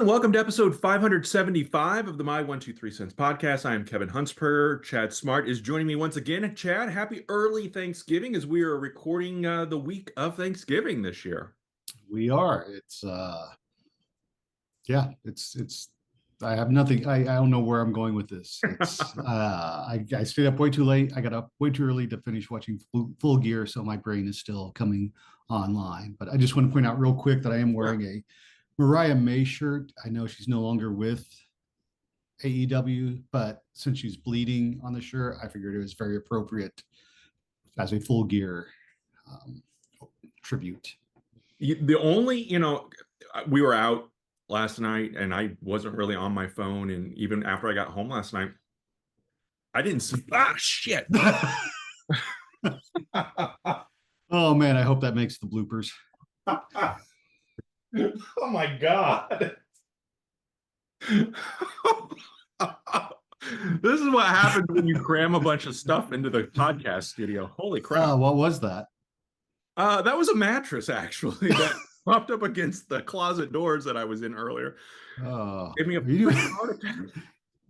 Welcome to episode 575 of the My 123 Cents podcast. I am Kevin Huntsberger. Chad Smart is joining me once again. Chad, happy early Thanksgiving as we are recording the week of Thanksgiving this year. We are. It's I have nothing. I don't know where I'm going with this. I stayed up way too late. I got up way too early to finish watching Full Gear, so my brain is still coming online. But I just want to point out real quick that I am wearing a Mariah May shirt. I know she's no longer with AEW, but since she's bleeding on the shirt, I figured it was very appropriate as a Full Gear tribute. The only, we were out last night and I wasn't really on my phone. And even after I got home last night, I didn't see, shit. Oh man, I hope that makes the bloopers. Oh my God. This is what happens when you cram a bunch of stuff into the podcast studio. Holy crap. What was that? That was a mattress, actually, that popped up against the closet doors that I was in earlier. Oh, Gave me a heart attack.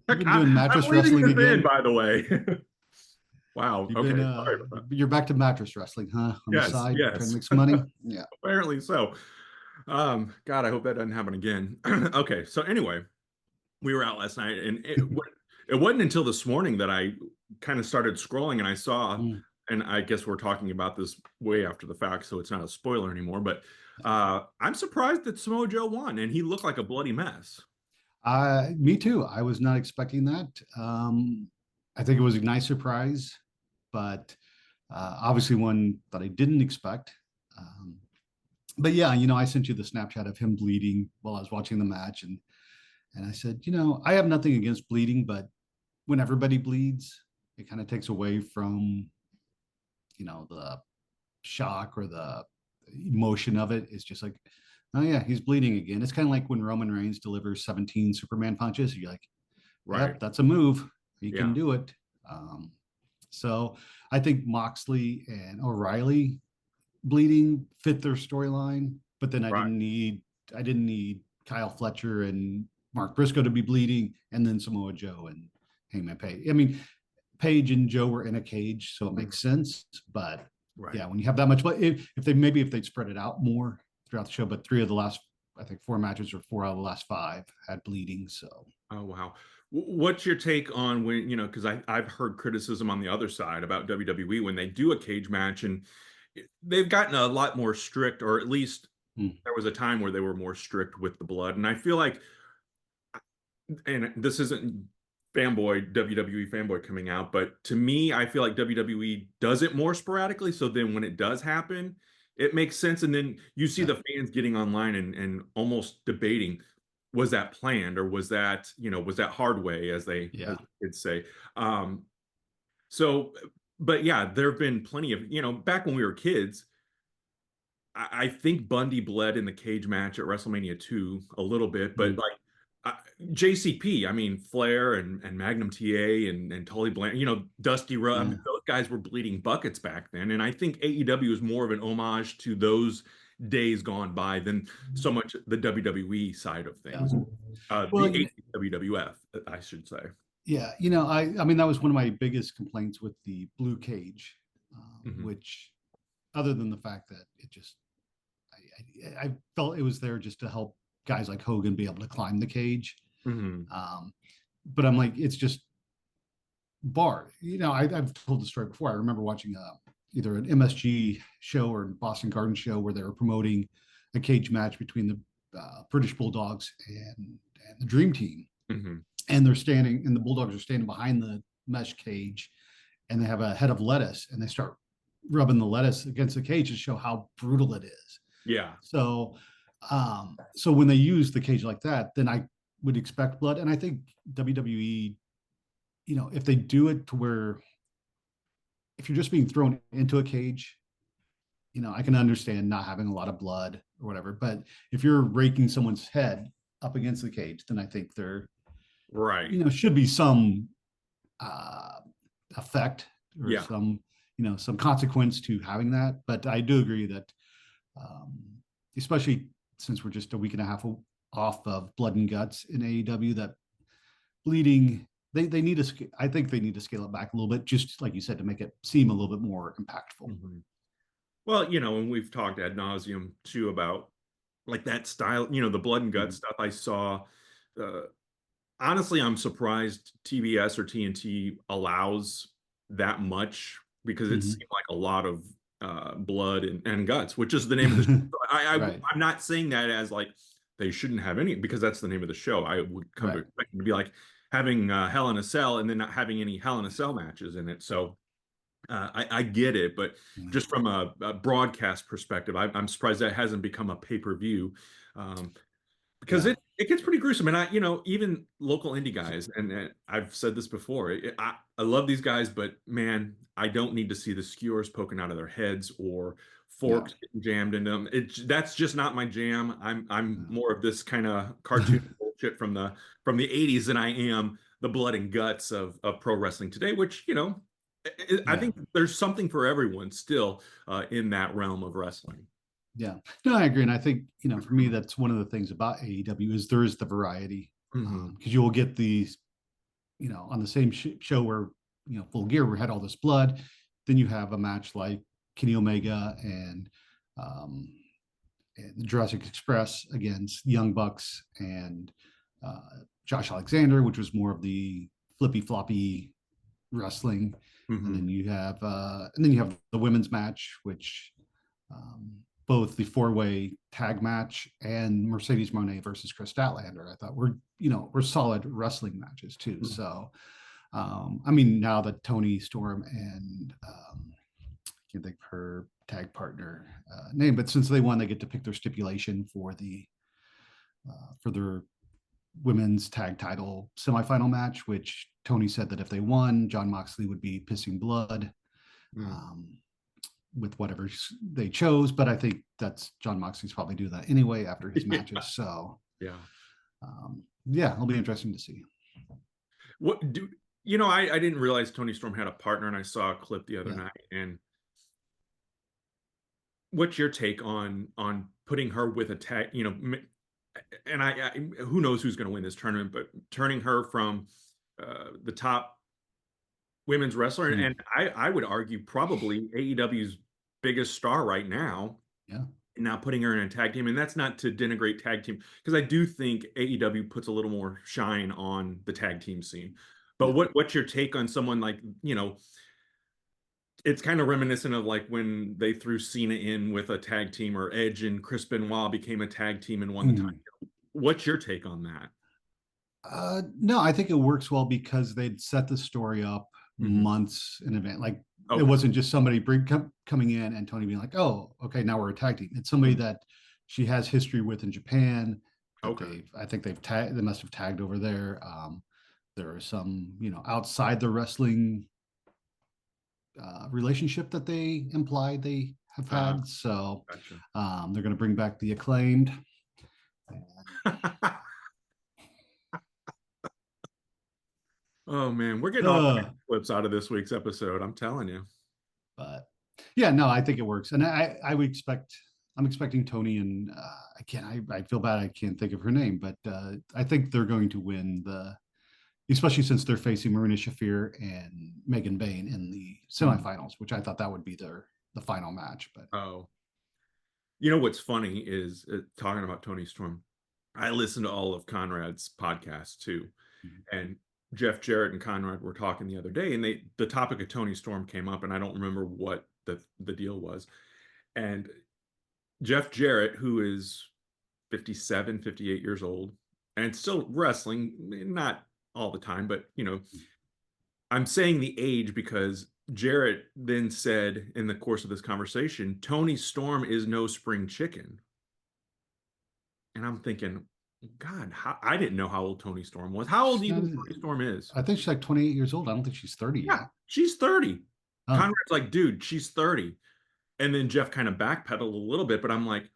You've been doing mattress wrestling again, by the way. Wow. You're back to mattress wrestling, huh? On yes, the side, yes. trying to make some money. Yeah. Apparently so. God, I hope that doesn't happen again. Okay, so anyway, we were out last night, and it wasn't until this morning that I kind of started scrolling, and I saw. And I guess we're talking about this way after the fact, so it's not a spoiler anymore. But I'm surprised that Samoa Joe won, and he looked like a bloody mess. Me too. I was not expecting that. I think it was a nice surprise, but obviously one that I didn't expect. But yeah, I sent you the Snapchat of him bleeding while I was watching the match, and I said, I have nothing against bleeding, but when everybody bleeds, it kind of takes away from the shock or the emotion of it. Is just like, oh yeah, he's bleeding again. It's kind of like when Roman Reigns delivers 17 Superman punches. You're like, right, yep, that's a move. He can do it. So I think Moxley and O'Reilly bleeding fit their storyline, but then I didn't need Kyle Fletcher and Mark Briscoe to be bleeding, and then Samoa Joe and Hangman Page. I mean, Page and Joe were in a cage, so it makes sense. But yeah, when you have that much, if they'd spread it out more throughout the show, but 3 of the last, I think 4 matches or 4 out of the last 5 had bleeding. So, oh wow, what's your take on when because I've heard criticism on the other side about WWE when they do a cage match and they've gotten a lot more strict, or at least there was a time where they were more strict with the blood, and I feel like, and this isn't WWE fanboy coming out, but to me, I feel like WWE does it more sporadically. So then when it does happen, it makes sense. And then you see the fans getting online and almost debating, was that planned, or was that, was that hard way, as they could say. But yeah, there have been plenty of, back when we were kids, I think Bundy bled in the cage match at WrestleMania 2 a little bit, but like, JCP, I mean, Flair and Magnum TA and Tully Blanchard, Dusty Rhodes, I mean, those guys were bleeding buckets back then. And I think AEW is more of an homage to those days gone by than so much the WWE side of things. The WWF, I should say. Yeah, I mean, that was one of my biggest complaints with the blue cage, which, other than the fact that it just, I felt it was there just to help guys like Hogan be able to climb the cage. But I'm like, it's just barred. I've told the story before. I remember watching either an MSG show or a Boston Garden show where they were promoting a cage match between the British Bulldogs and the Dream Team. And they're standing, and the Bulldogs are standing behind the mesh cage, and they have a head of lettuce, and they start rubbing the lettuce against the cage to show how brutal it is. Yeah. So when they use the cage like that, then I would expect blood. And I think WWE, if they do it to where, if you're just being thrown into a cage, I can understand not having a lot of blood or whatever. But if you're raking someone's head up against the cage, then I think there, should be some effect or some consequence to having that. But I do agree that, especially since we're just a week and a half off of Blood and Guts in AEW. That bleeding, they need to. I think they need to scale it back a little bit, just like you said, to make it seem a little bit more impactful. Mhm. Well, you know, and we've talked ad nauseum too about like that style, you know, the blood and guts Mhm. stuff I saw. Uh, Honestly, I'm surprised TBS or TNT allows that much because it Mhm. seemed like a lot of blood and guts, which is the name of the show. Right, I'm not saying that as like they shouldn't have any because that's the name of the show. I would come to right. expect it to be like having Hell in a Cell and then not having any Hell in a Cell matches in it. So I get it, but Mhm. just from a broadcast perspective, I'm surprised that hasn't become a pay-per-view. Um, because Yeah, it gets pretty gruesome. And I, you know, even local indie guys, and I've said this before, I love these guys, but man, I don't need to see the skewers poking out of their heads or yeah. forks getting jammed in them. That's just not my jam. I'm Yeah. more of this kind of cartoon bullshit from the 80s than I am the blood and guts of pro wrestling today, which, you know, I Yeah. think there's something for everyone still in that realm of wrestling. Yeah. No, I agree. And I think, for me, that's one of the things about AEW is there is the variety. Mhm. Because you will get these, on the same show where, Full Gear, we had all this blood. Then you have a match like Kenny Omega um, and the Jurassic Express against Young Bucks and uh, Josh Alexander, which was more of the flippy floppy wrestling. And Mhm. then you have the women's match, which um, both the four-way tag match and Mercedes Moné versus Chris Statlander, I thought were solid wrestling matches too. Mhm. So, I mean, now that Tony Storm and I can't think of her tag partner name, but since they won, they get to pick their stipulation for their women's tag title semifinal match, which Tony said that if they won, John Moxley would be pissing blood. Mhm. Um, with whatever they chose. But I think that's John Moxley's probably do that anyway after his Yeah. matches. So Yeah. yeah, it'll be interesting to see. What do you know? I didn't realize Tony Storm had a partner, and I saw a clip the other Yeah. night. And what's your take on putting her with a tag? You know, and who knows who's going to win this tournament, but turning her from the top women's wrestler, Mm, and I would argue probably AEW's biggest star right now, yeah. and now putting her in a tag team. And that's not to denigrate tag team, because I do think AEW puts a little more shine on the tag team scene. But Yeah. what's your take on someone like, you know, it's kind of reminiscent of like when they threw Cena in with a tag team, or Edge and Chris Benoit became a tag team and won the title. Mhm. What's your take on that? No, I think it works well because they'd set the story up Hmm. months in advance. Like it Okay. wasn't just somebody coming in and Tony being like, "Oh, okay, now we're a tag team." It's somebody Mhm. that she has history with in Japan that Okay. I think they must have tagged over there. There are some, outside the wrestling relationship that they implied they have Uh, had. So gotcha. they're going to bring back the Acclaimed. Oh man, we're getting all kinds Uh, of clips out of this week's episode. I'm telling you. but yeah, no, I think it works, and I would expect. I'm expecting Tony and I feel bad I can't think of her name, but I think they're going to win especially since they're facing Marina Shafir and Megan Bain in the Mhm. semifinals, which I thought that would be the final match. But Oh, you know what's funny is talking about Tony Storm. I listened to all of Conrad's podcasts too, and Jeff Jarrett and Conrad were talking the other day, and the topic of Tony Storm came up, and I don't remember what the deal was. And Jeff Jarrett, who is 57, 58 years old, and still wrestling, not all the time, but you know, I'm saying the age because Jarrett then said in the course of this conversation, Tony Storm is no spring chicken. And I'm thinking, God, I didn't know how old Tony Storm was. How old she's do you not. think Tony Storm is? I think she's like 28 years old. I don't think she's 30 Yeah, yet. she's 30. Oh. Conrad's like, dude, she's 30. And then Jeff kind of backpedaled a little bit, but I'm like,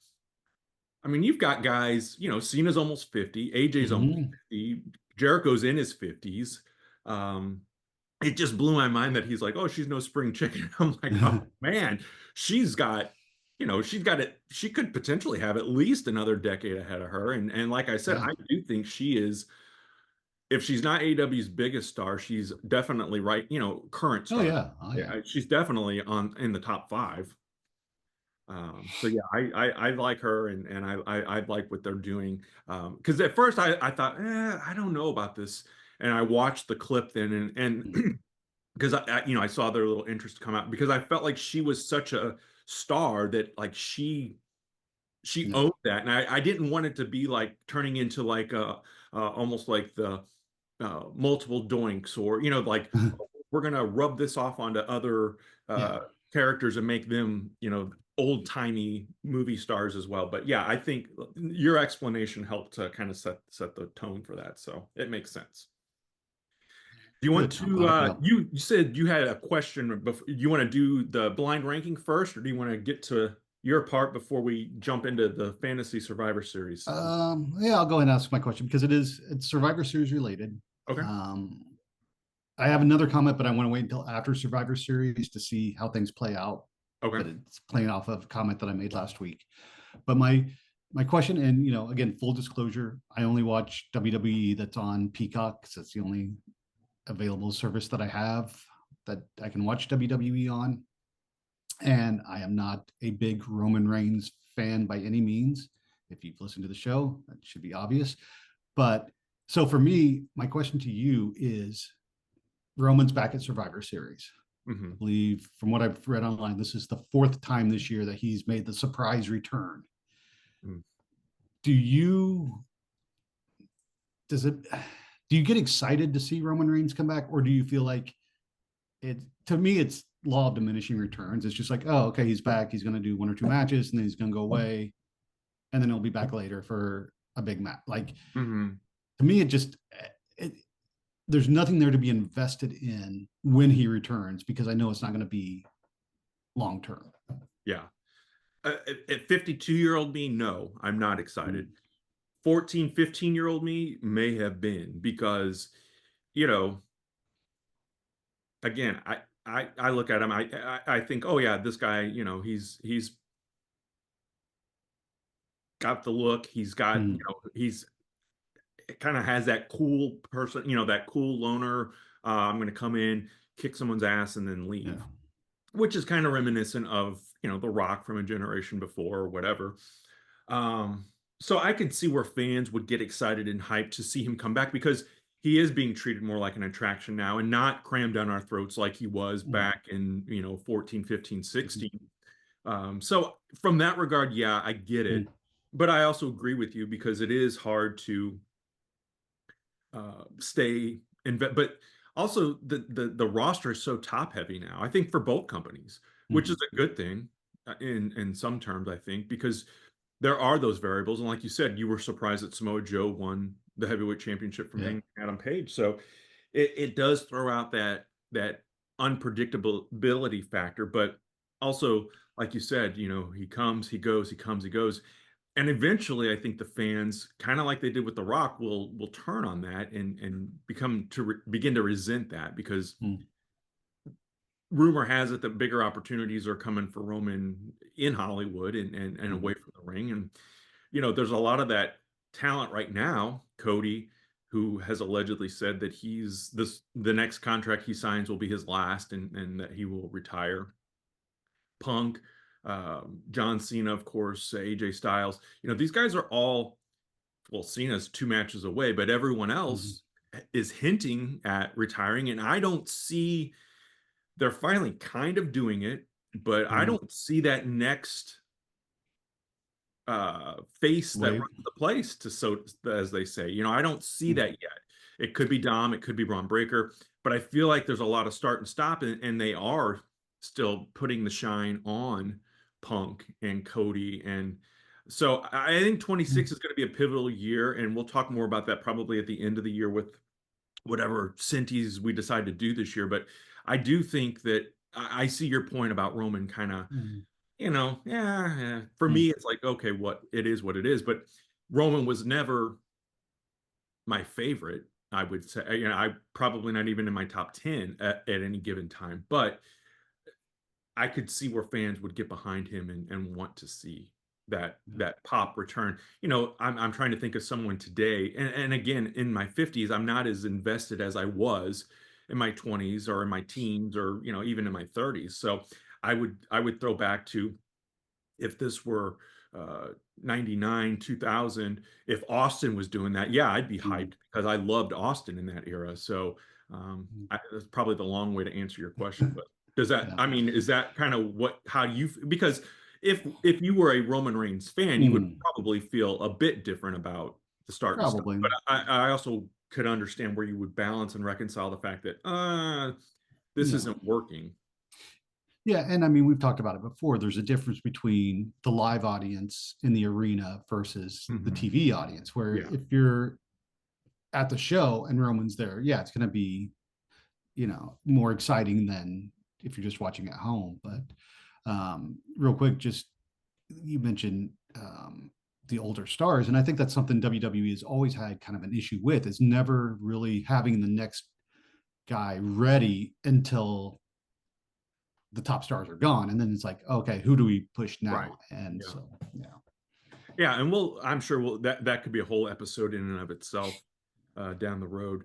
I mean, you've got guys, you know, Cena's almost 50, AJ's almost Mhm. 50, Jericho's in his 50s. Um, it just blew my mind that he's like, oh, she's no spring chicken. I'm like, oh man, she's got. she's got it. She could potentially have at least another decade ahead of her. And like I said, Yeah. I do think she is, if she's not AEW's biggest star, she's definitely right, current Oh star. yeah. Oh yeah. She's definitely in the top five. So yeah, I like her, and I like what they're doing. Because at first I thought, I don't know about this, and I watched the clip then, and Mm. because I saw their little interest come out, because I felt like she was such a star that like she Yeah. owned that, and I didn't want it to be like turning into like a almost like the multiple doinks, or like we're gonna rub this off onto other Yeah. characters and make them old timey movie stars as well. But yeah, I think your explanation helped to kind of set the tone for that, so it makes sense. Do you want Good. I'm to glad I could help. you said you had a question before. You want to do the blind ranking first, or do you want to get to your part before we jump into the fantasy survivor series? Yeah, I'll go ahead and ask my question because it's Survivor Series related. Okay. Um, I have another comment, but I want to wait until after Survivor Series to see how things play out. Okay. But it's playing off of a comment that I made last week. But my question, and again, full disclosure, I only watch WWE that's on Peacock because that's the only available service that I have that I can watch WWE on. And I am not a big Roman Reigns fan by any means. If you've listened to the show, that should be obvious. But so for me, my question to you is Roman's back at Survivor Series. I Hmm. believe from what I've read online, this is the fourth time this year that he's made the surprise return. Do you does it do you get excited to see Roman Reigns come back, or do you feel like it to me it's law of diminishing returns? It's just like, oh, okay, he's back, he's gonna do one or two matches and then he's gonna go away, and then he'll be back later for a big match. Like Hmm. to me, it there's nothing there to be invested in when he returns because I know it's not going to be long term. Yeah. At 52-year-old me, no, I'm not excited. 14, 15-year-old me may have been, because, you know, again, I look at him, I think, oh yeah, this guy, he's got the look, he's got, Mm, he's kind of has that cool person, that cool loner. I'm going to come in, kick someone's ass, and then yeah. leave, which is kind of reminiscent of, The Rock from a generation before or whatever. Um, so I could see where fans would get excited and hyped to see him come back, because he is being treated more like an attraction now and not crammed down our throats like he was Mm, back in, 14, 15, mhm, 16. So from that regard, yeah, I get mm, it. But I also agree with you, because it is hard to stay but also the roster is so top heavy now, I think, for both companies, which is mhm. a good thing, in some terms, I think, because there are those variables. And like you said, you were surprised that Samoa Joe won the heavyweight championship from Yeah. Hangman Adam Page. So it does throw out that unpredictability factor. But also, like you said, he comes, he goes, he comes, he goes. And eventually, I think the fans, kind of like they did with The Rock, will turn on that, and begin to resent that, because Mm, rumor has it that bigger opportunities are coming for Roman in Hollywood, and mm. away from the ring. And there's a lot of that talent right now. Cody, who has allegedly said that the next contract he signs will be his last, and that he will retire. Punk, John Cena, of course, AJ Styles. These guys are all, well, Cena's 2 matches away, but everyone Mhm. else is hinting at retiring, and I don't see. They're finally kind of doing it, but I Mhm. don't see that next face that Wave. runs the place, to, so as they say. I don't see Mm, that yet. It could be Dom, it could be Braun Breaker, but I feel like there's a lot of start and stop, and they are still putting the shine on Punk and Cody. And so I think 26 mm, is going to be a pivotal year, and we'll talk more about that probably at the end of the year with whatever Cinti's we decide to do this year. But I do think that I see your point about Roman kind of, mm, yeah. For mm. me, it's like, okay, what it is. But Roman was never my favorite, I would say. I probably not even in my top 10 at any given time. But I could see where fans would get behind him and want to see that Yeah. that pop return. You know, I'm trying to think of someone today, and again, in my 50s, I'm not as invested as I was in my 20s or in my teens or even in my 30s. So I would throw back to, if this were 99, 2000, if Austin was doing that, yeah, I'd be Mm. hyped because I loved Austin in that era. So that's probably the long way to answer your question, but does that, Yeah. I mean, is that kind of how you, because if you were a Roman Reigns fan, you would Mm. probably feel a bit different about the start and stuff. Probably. But I also could understand where you would balance and reconcile the fact that this Yeah. isn't working. Yeah, and I mean, we've talked about it before. There's a difference between the live audience in the arena versus the Mhm. TV audience, where Yeah, if you're at the show and Roman's there, yeah, it's going to be, more exciting than if you're just watching at home. But real quick, just you mentioned the older stars, and I think that's something WWE has always had kind of an issue with, is never really having the next guy ready until the top stars are gone, and then it's like, okay, who do we push right. now? And Yeah. so, yeah. Yeah, and I'm sure that could be a whole episode in and of itself down the road.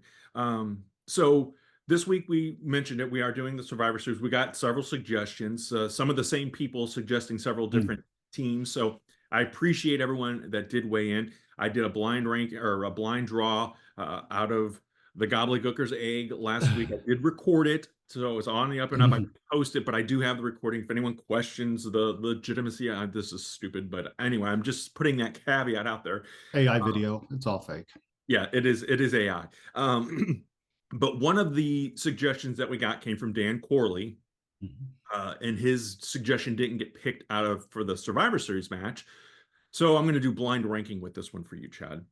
So this week we mentioned it. We are doing the Survivor Series. We got several suggestions. Some of the same people suggesting several Mm. different teams. So I appreciate everyone that did weigh in. I did a blind rank or a blind draw out of the gobbledygooker's egg last week. I did record it, so it's on the up and up. I post it, but I do have the recording. If anyone questions the legitimacy, this is stupid. But anyway, I'm just putting that caveat out there. AI Um, video, it's all fake. yeah, it is AI. But one of the suggestions that we got came from Dan Corley, Mhm. and his suggestion didn't get picked out of for the Survivor Series match. So I'm going to do blind ranking with this one for you, Chad.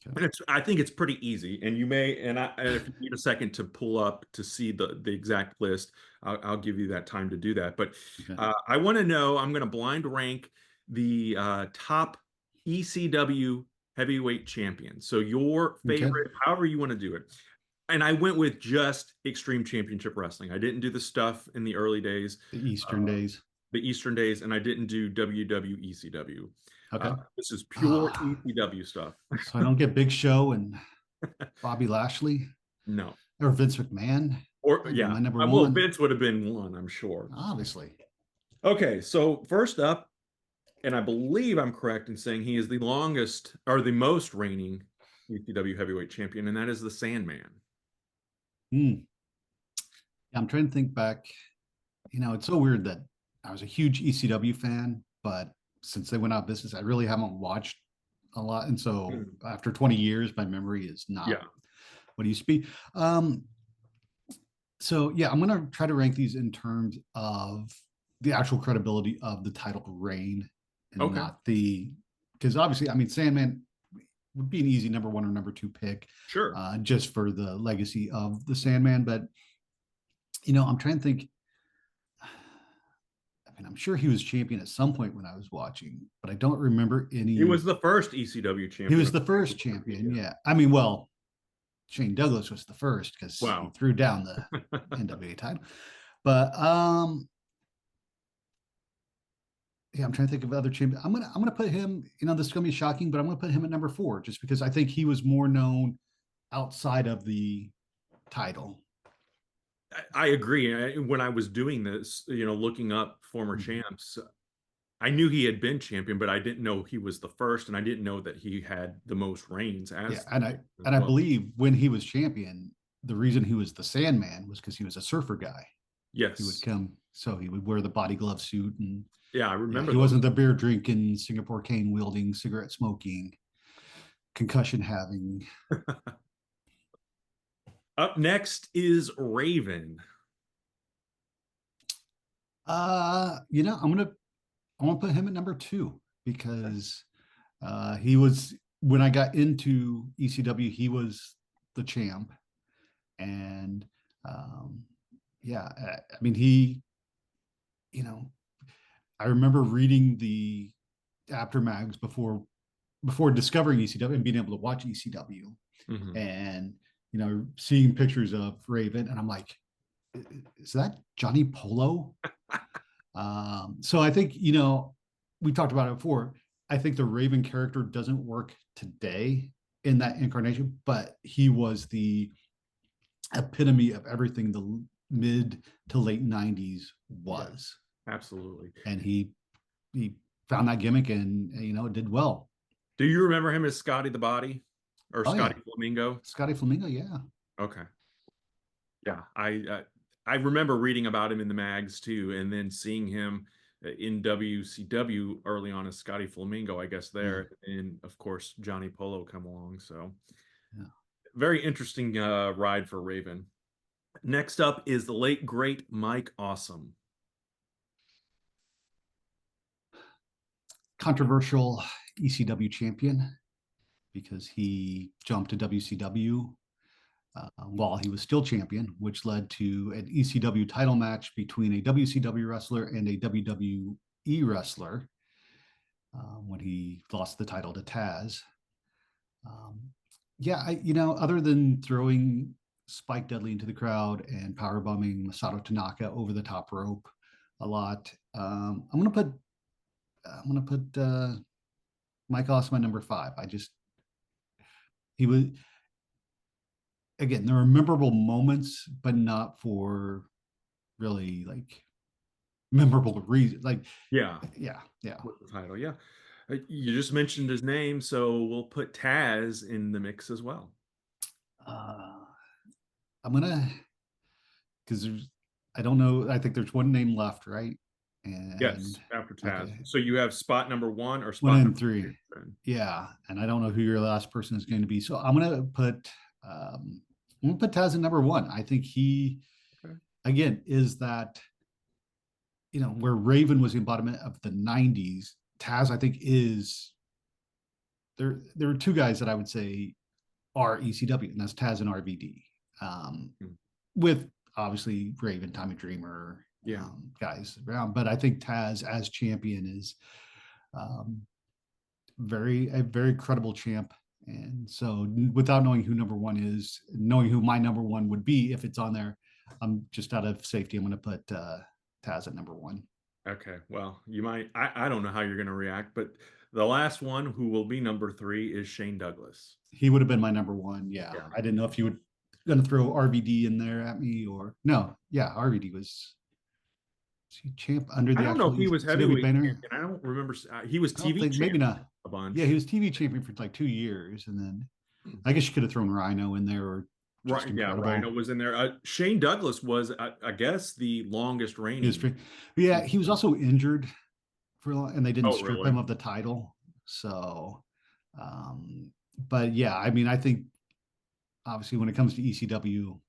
Okay. And I think it's pretty easy. And you may, and if you need a second to pull up to see the exact list, I'll give you that time to do that. But Okay. I want to know, I'm going to blind rank the top ECW heavyweight champions. So your Okay. favorite, however you want to do it. And I went with just Extreme Championship Wrestling. I didn't do the stuff in the early days, The uh, Eastern days. the Eastern days, and I didn't do WWECW. Okay. This is pure Ah, ECW stuff. so I don't get Big Show and Bobby Lashley No. or Vince McMahon. Or That'd be yeah, my number well, one, Vince would have been one, I'm sure. obviously. Okay, so first up, and I believe I'm correct in saying he is the longest or the most reigning ECW heavyweight champion, and that is the Sandman. Hmm. Yeah, I'm trying to think back. It's so weird that I was a huge ECW fan, but since they went out of business, I really haven't watched a lot. And so Hmm. after 20 years, my memory is not Yeah. what it used to be. So yeah, I'm gonna try to rank these in terms of the actual credibility of the title reign and Okay. not because obviously, I mean, Sandman would be an easy number one or number two pick, Sure. just for the legacy of the Sandman. But I'm trying to think. I mean, I'm sure he was champion at some point when I was watching, but I don't remember He any. was the first ECW He champion. was the first champion, yeah. I mean, well, Shane Douglas was the first because he Wow. threw down the NWA title. But yeah, I'm trying to think of other champions. I'm gonna put him. This is gonna be shocking, but I'm gonna put him at number 4 just because I think he was more known outside of the title. I agree. When I was doing this, looking up former Mhm. champs, I knew he had been champion, but I didn't know he was the first, and I didn't know that he had the most reigns Yeah, as and I as and I well. believe when he was champion, the reason he was the Sandman was because he was a surfer guy. He would Yes. come, so he would wear the body glove suit, and Yeah, I yeah, remember he those. wasn't the beer drinking, Singapore cane wielding, cigarette smoking, concussion having. Up next is Raven. I want to put him at number 2 because he was when I got into ECW, he was the champ, and um, yeah, I mean you know, I remember reading the after mags before discovering ECW and being able to watch ECW, Mhm. and seeing pictures of Raven, and I'm like, is that Johnny Polo? So I think, you know, we talked about it before. I think the Raven character doesn't work today in that incarnation, but he was the epitome of everything the mid to late 90s Yeah, was. absolutely. And he found that gimmick and, you know, did well. Do you remember him as Scotty the Body or Oh yeah, Scotty Flamingo? Scotty Flamingo, yeah. Okay. Yeah, I remember reading about him in the mags too, and then seeing him in WCW early on as Scotty Flamingo, I guess Yeah. there, and of course Johnny Polo come along. So Yeah. very interesting ride for Raven. Next up is the late great Mike Awesome. Controversial ECW champion because he jumped to WCW while he was still champion, which led to an ECW title match between a WCW wrestler and a WWE wrestler when he lost the title to Taz. Um, yeah, you know, other than throwing Spike Dudley into the crowd and power bombing Masato Tanaka over the top rope a lot, I'm gonna put Mike Awesome at number 5. He was, again, there were memorable moments, but not for really like memorable reason. Like, Yeah, yeah, yeah. with the title. Yeah, you just mentioned his name, so we'll put Taz in the mix as well. Uh, I'm gonna because I don't know. I think there's one name left, right? Yes, And after Taz. okay, So you have spot number one or one spot and number three? three. Yeah, and I don't know who your last person is going to be. So I'm gonna put Taz at number 1. I think he Okay. again is that, you know, where Raven was the embodiment of the 90s. Taz, I think, is there are two guys that I would say are ECW, and that's Taz and RVD. Hmm. With obviously Raven, Tommy Dreamer, Yeah. guys around, but I think Taz as champion is um, a very credible champ. And so, without knowing who number 1 is, knowing who my number 1 would be if it's on there, I'm just out of safety. I'm going to put Taz at number 1. Okay. Well, you might. I don't know how you're going to react, but the last one who will be number three is Shane Douglas. He would have been my number 1. Yeah, Yeah. I didn't know if you would going to throw RVD in there at me or no. Yeah, RVD was he champ under I the don't know actual if he was ECW heavyweight banner. champion. I don't remember. He was I don't TV think, maybe champion not. a Yeah, he bunch. was TV champion for like 2 years, and then Hmm. I guess you could have thrown Rhino in there or just Right. Yeah. Rhino incredible was in there. Shane Douglas was, I guess, the longest reigning. history. But yeah, he was also injured for a long, and they didn't Oh, strip really? him of the title. So, um, but yeah, I mean, I think obviously when it comes to ECW,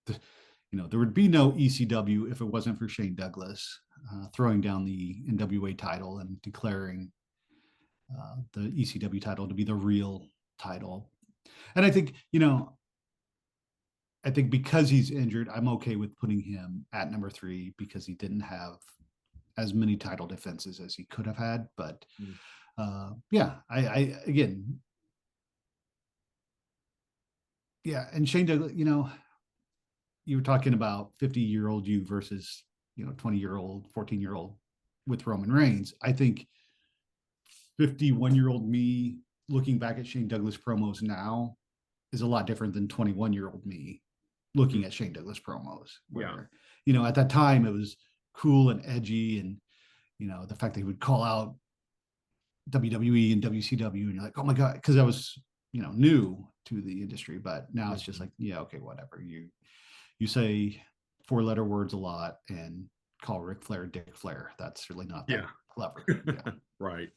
you know, there would be no ECW if it wasn't for Shane Douglas throwing down the NWA title and declaring the ECW title to be the real title. And I think, you know, I think because he's injured, I'm okay with putting him at number 3 because he didn't have as many title defenses as he could have had. But Mm. yeah, I again, yeah, and Shane Douglas, you know, you were talking about 50-year-old you versus, you know, 20-year-old, 14-year-old with Roman Reigns. I think 51-year-old me looking back at Shane Douglas promos now is a lot different than 21-year-old me looking Mm. at Shane Douglas promos, Yeah. where, you know, at that time it was cool and edgy, and, you know, the fact that he would call out WWE and WCW, and you're like, oh my God, because I was, you know, new to the industry. But now it's just Mhm. like, yeah, okay, whatever. You say 4-letter words a lot and call Ric Flair Dick Flair. That's really not that Yeah. clever. Yeah. Right.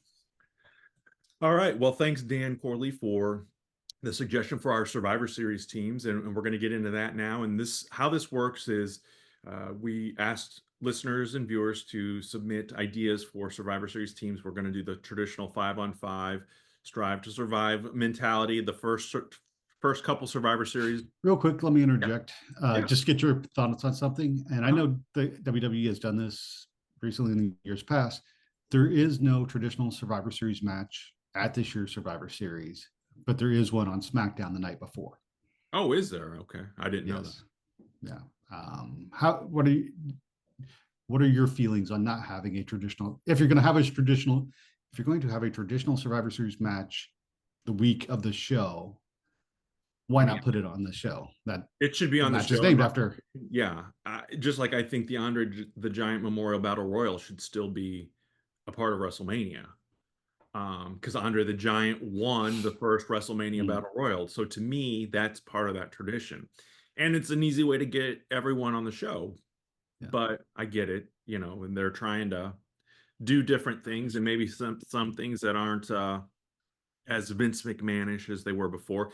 All right. Well, thanks, Dan Corley, for the suggestion for our Survivor Series teams, and we're going to get into that now. And how this works is, we asked listeners and viewers to submit ideas for Survivor Series teams. We're going to do the traditional 5-on-5 strive to survive mentality. The first couple Survivor Series. Real quick, let me Yeah. interject. Yeah. Just get your thoughts on something. And I Uh-huh. know the WWE has done this recently in the years past. There is no traditional Survivor Series match at this year's Survivor Series, but there is one on SmackDown the night before. Oh, is there? Okay. I didn't know that. Yes. Yeah. How? What are you? what are your feelings on not having a traditional? If you're going to have a traditional, if you're going to have a traditional Survivor Series match the week of the show, why I mean, not put it on the show? That it should be the on the match is show. In named my after. opinion. Yeah, just like I think the Andre the Giant Memorial Battle Royal should still be a part of WrestleMania. Because Andre the Giant won the first WrestleMania Mm, Battle Royal. So to me, that's part of that tradition. And it's an easy way to get everyone on the show. yeah, But I get it, and they're trying to do different things and maybe some things that aren't as Vince McMahonish as they were before.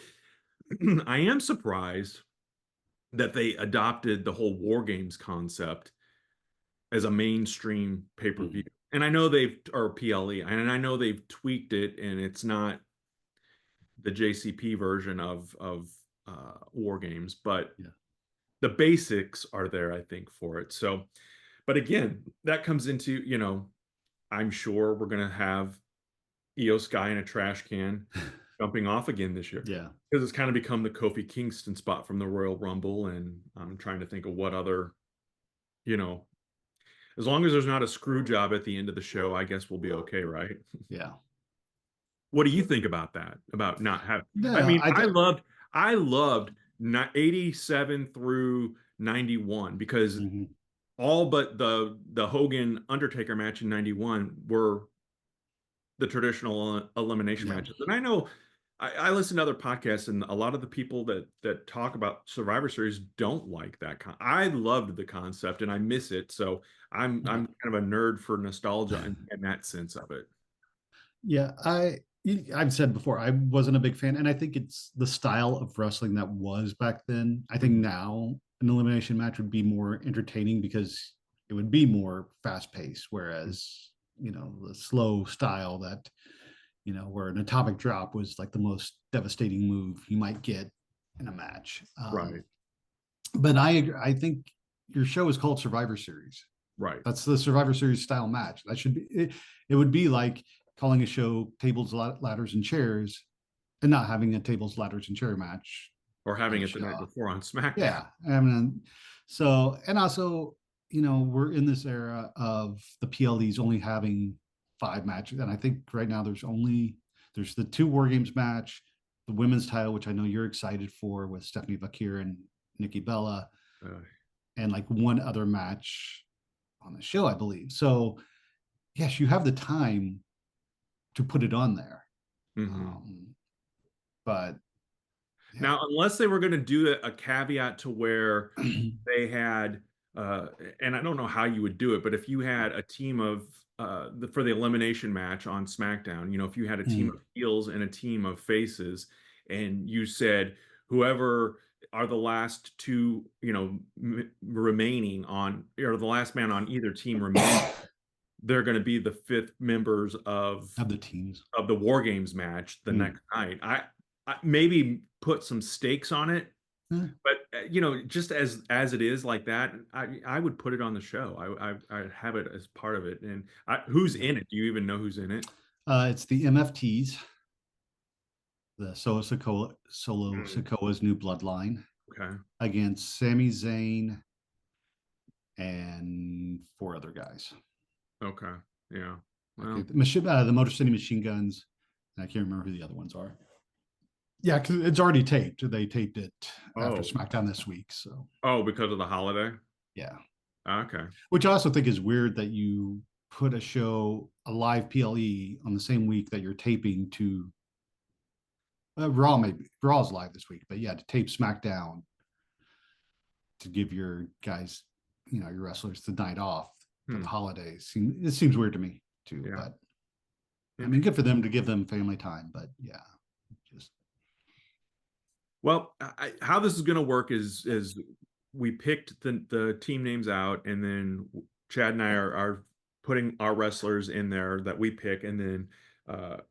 I am surprised that they adopted the whole War Games concept as a mainstream pay-per-view. mm, And I know they've or PLE, and I know they've tweaked it, and it's not the JCP version of War Games, but yeah, the basics are there, I think, for it. So, but again, that comes into, I'm sure we're gonna have Io Sky in a trash can jumping off again this year yeah. because it's kind of become the Kofi Kingston spot from the Royal Rumble, and I'm trying to think of what other, you know, as long as there's not a screw job at the end of the show, I guess we'll be okay, right? Yeah. What do you think about that? About not having? I No, mean, I loved 87 through 91 because mhm, all but the Hogan Undertaker match in 91 were the traditional elimination yeah, matches. And I know I listen to other podcasts, and a lot of the people that talk about Survivor Series don't like that. I loved the concept, and I miss it. So I'm okay. kind of a nerd for nostalgia in that sense of it. Yeah, I've said before I wasn't a big fan, and I think it's the style of wrestling that was back then. I think Mhm. now an elimination match would be more entertaining because it would be more fast paced, whereas the slow style that where an atomic drop was like the most devastating move you might get in a match. Right, But I think your show is called Survivor Series. right. That's the Survivor Series style match. That should be it. It would be like calling a show tables, ladders, and chairs, and not having a tables, ladders, and chair match Or on having the it the night show. before on SmackDown. Yeah, I mean, so and also, we're in this era of the PLEs only having 5 matches, and I think right now there's the two War Games match, the women's title, which I know you're excited for with Stephanie Bakir and Nikki Bella, Uh, and like one other match on the show, I believe. So yes, you have the time to put it on there. mhm. But yeah, Now, unless they were going to do a caveat to where they had, uh, and I don't know how you would do it, but if you had a team of for the elimination match on SmackDown, if you had a team mm, of heels and a team of faces, and you said whoever are the last two, remaining on, or the last man on either team remaining, they're going to be the fifth members have the teams. of the War Games match the Mm, next night. I maybe put some stakes on it, eh, but just as it is like that, I would put it on the show. I'd have it as part of it. And who's yeah. in it? Do you even know who's in it? It's the MFTs, the Solo Mm, Sikoa's new bloodline okay. against Sami Zayn and 4 other guys. Okay. Yeah. Okay, Well. the Motor City Machine Guns. And I can't remember who the other ones are. Yeah, because it's already taped. They taped it after Oh. SmackDown this week. So Oh, because of the holiday. yeah, Okay. which I also think is weird that you put a live PLE on the same week that you're taping to Raw. Maybe Raw's live this week, but yeah, to tape SmackDown to give your guys, your wrestlers the night off for the Hmm. holidays. It seems weird to me too, Yeah. but I mean, good Interesting. for them to give them family time. But yeah, just Well, how this is going to work is we picked the team names out, and then Chad and I are putting our wrestlers in there that we pick, and then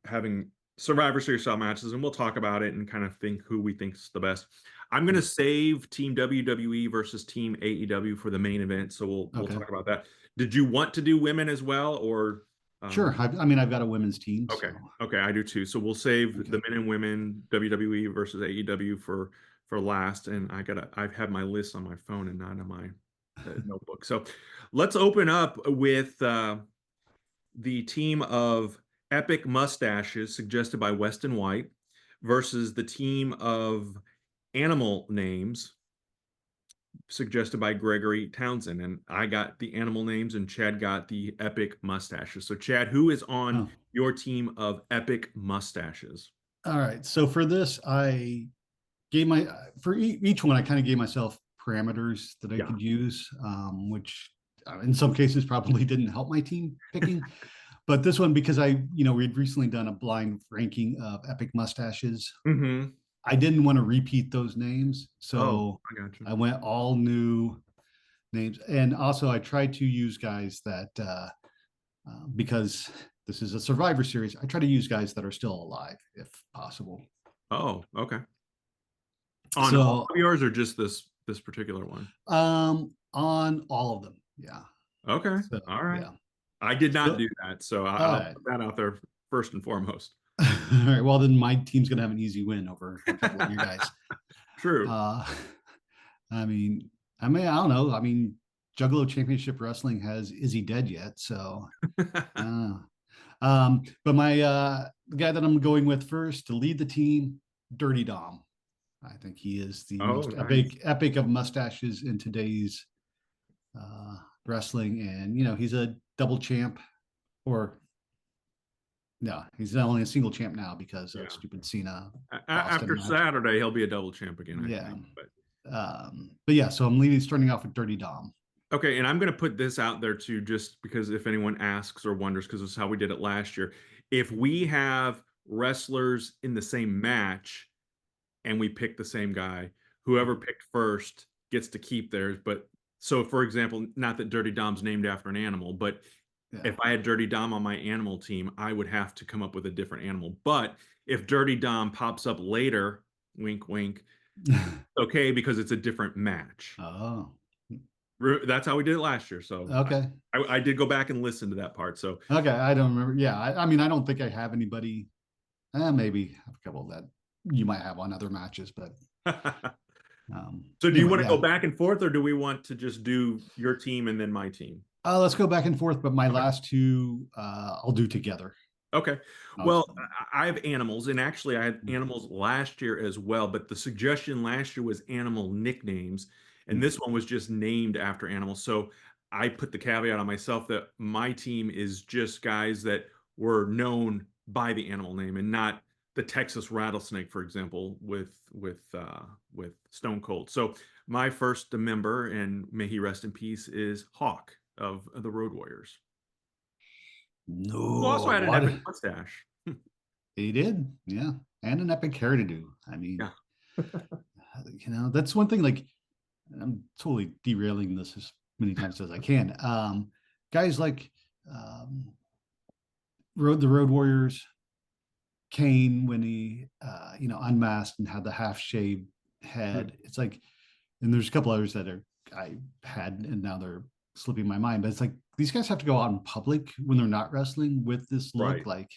having Survivor Series style matches, and we'll talk about it and kind of think who we think's the best. I'm going to save Team WWE versus Team AEW for the main event, so we'll okay. talk about that. Did you want to do women as well, or Sure. I mean, I've got a women's team, okay. so Okay, I do too. So we'll save the okay. men and women WWE versus AEW for last. And I have my list on my phone and not on my notebook. So let's open up with the team of Epic Mustaches, suggested by Weston White, versus the team of animal names, suggested by Gregory Townsend. And I got the animal names, and Chad got the Epic Mustaches. So, Chad, who is on Oh, your team of Epic Mustaches? all right. So for this, I gave my for each one, I kind of gave myself parameters that I Yeah. could use, which in some cases probably didn't help my team picking. But this one, because we'd recently done a blind ranking of Epic Mustaches, Mm-hmm. I didn't want to repeat those names. Oh, So I got you. I went all new names. And also, I tried to use guys that, because this is a Survivor series, I try to use guys that are still alive if possible. Oh, okay. On all So of yours or just this particular one? on all of them. Yeah. Okay. So, All right. yeah. I did not So, do that, so all I'll right. put that out there first and foremost. All right. Well, then my team's going to have an easy win over a couple of your guys. True. Uh, I mean, I don't know. I mean, Juggalo Championship Wrestling has Is He Dead Yet? So, uh, but the guy that I'm going with first to lead the team, Dirty Dom. I think he is the Oh, most nice. epic of mustaches in today's wrestling, and he's a double champ, or no, he's not only a single champ now because of Yeah. stupid Cena Austin After match. Saturday, he'll be a double champ again, I Yeah, think. But but yeah, so I'm starting off with Dirty Dom. okay, and I'm going to put this out there too, just because if anyone asks or wonders, because this is how we did it last year. If we have wrestlers in the same match and we pick the same guy, whoever picked first gets to keep theirs. But so, for example, not that Dirty Dom's named after an animal, but Yeah. if I had Dirty Dom on my animal team, I would have to come up with a different animal. But if Dirty Dom pops up later, wink, wink, okay, because it's a different match. Oh, That's how we did it last year. So okay. I did go back and listen to that part. So Okay, I don't remember. Yeah, I mean, I don't think I have anybody. Maybe a couple that you might have on other matches, but so do you anyway, want to yeah. go back and forth, or do we want to just do your team and then my team? Let's go back and forth, but my Okay. last two I'll do together. Okay. I'll Well, explain. I have animals, and actually, I had animals last year as well. But the suggestion last year was animal nicknames, and Mhm. this one was just named after animals. So I put the caveat on myself that my team is just guys that were known by the animal name, and not the Texas rattlesnake, for example, with Stone Cold. So my first member, and may he rest in peace, is Hawk of the Road Warriors, who also No, had an what epic mustache. he did, yeah, and an epic hairdo. I Yeah. mean, that's one thing. Like, I'm totally derailing this as many times as I can. Guys like um, the Road Warriors, Kane when he unmasked and had the half shaved head. It's like, and there's a couple others that I had and now they're slipping my mind. But it's like these guys have to go out in public when they're not wrestling with this look. Right. Like,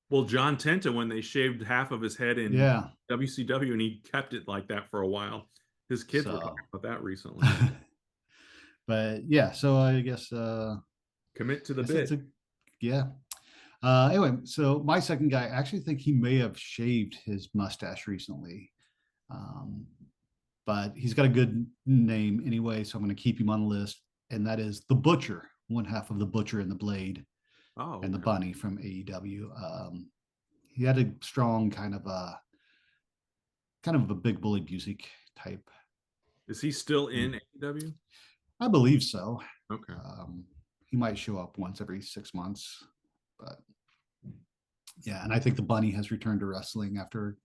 Well, John Tenta, when they shaved half of his head in yeah. WCW, and he kept it like that for a while. His kids were talking So, about that recently. but yeah. So I Commit to the guess that's bit. a yeah. Anyway, so my second guy, I actually think he may have shaved his mustache recently. Um, but he's got a good name anyway, so I'm going to keep him on the list. And that is the Butcher, one half of the Butcher and the Blade Oh, and the okay. Bunny from AEW. He had a strong kind of a big bully music type. Is he still in AEW? I believe so. Okay. Um, he might show up once every 6 months, but yeah. And I think the Bunny has returned to wrestling after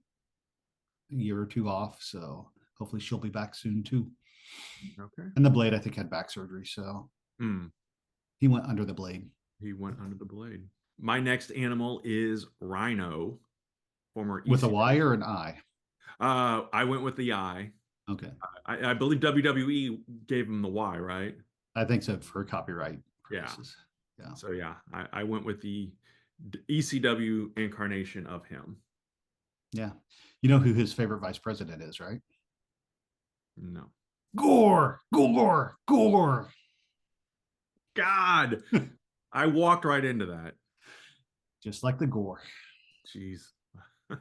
a year or two off, so hopefully she'll be back soon too. Okay. And the Blade, I think, had back surgery, so Hmm. he went under the Blade. He went under the blade. My next animal is Rhino, former With a Y ECW. or an I? I went with the I. Okay. I believe WWE gave him the Y, right? I think so for copyright Yeah. purposes. Yeah. So yeah, I went with the ECW incarnation of him. Yeah. You know who his favorite vice president is, right? No. Gore, gore, gore. God, I walked right into that. Just like the gore. Jeez. All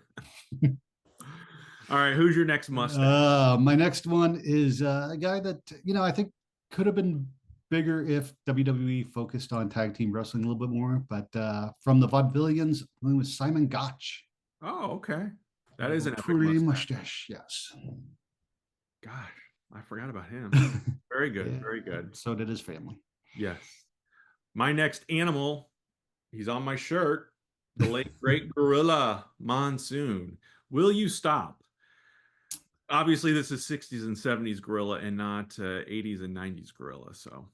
right, who's your next mustache? My next one is a guy that, I think could have been bigger if WWE focused on tag team wrestling a little bit more. But from the Vaudevillians, it was Simon Gotch. Oh, okay. That is an epic Pretty mustache. mustache, yes. Gosh, I forgot about him. Very good, Yeah, very good. so did his family. Yes. My next animal, he's on my shirt, the late great Gorilla Monsoon. Will you stop? Obviously, this is 60s and 70s Gorilla and not 80s and 90s Gorilla. So,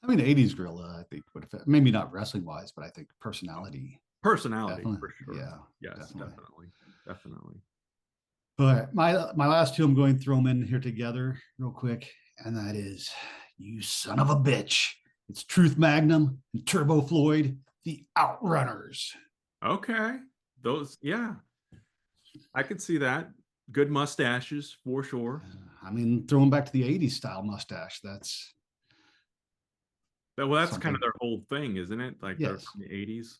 I mean, the 80s Gorilla, I think, would have, maybe not wrestling wise, but I think personality. personality Definitely. for sure. Yeah. Yes, Definitely. definitely. Definitely. All right. My last two, I'm going to throw them in here together real quick. And that is, you son of a bitch. It's Truth Magnum and Turbo Floyd, the Outrunners. Okay. Those, yeah, I could see that. Good mustaches for sure. I mean, throwing back to the 80s style mustache. That's Well, that's kind something. of their whole thing, isn't it? Like they're Yes. from the 80s.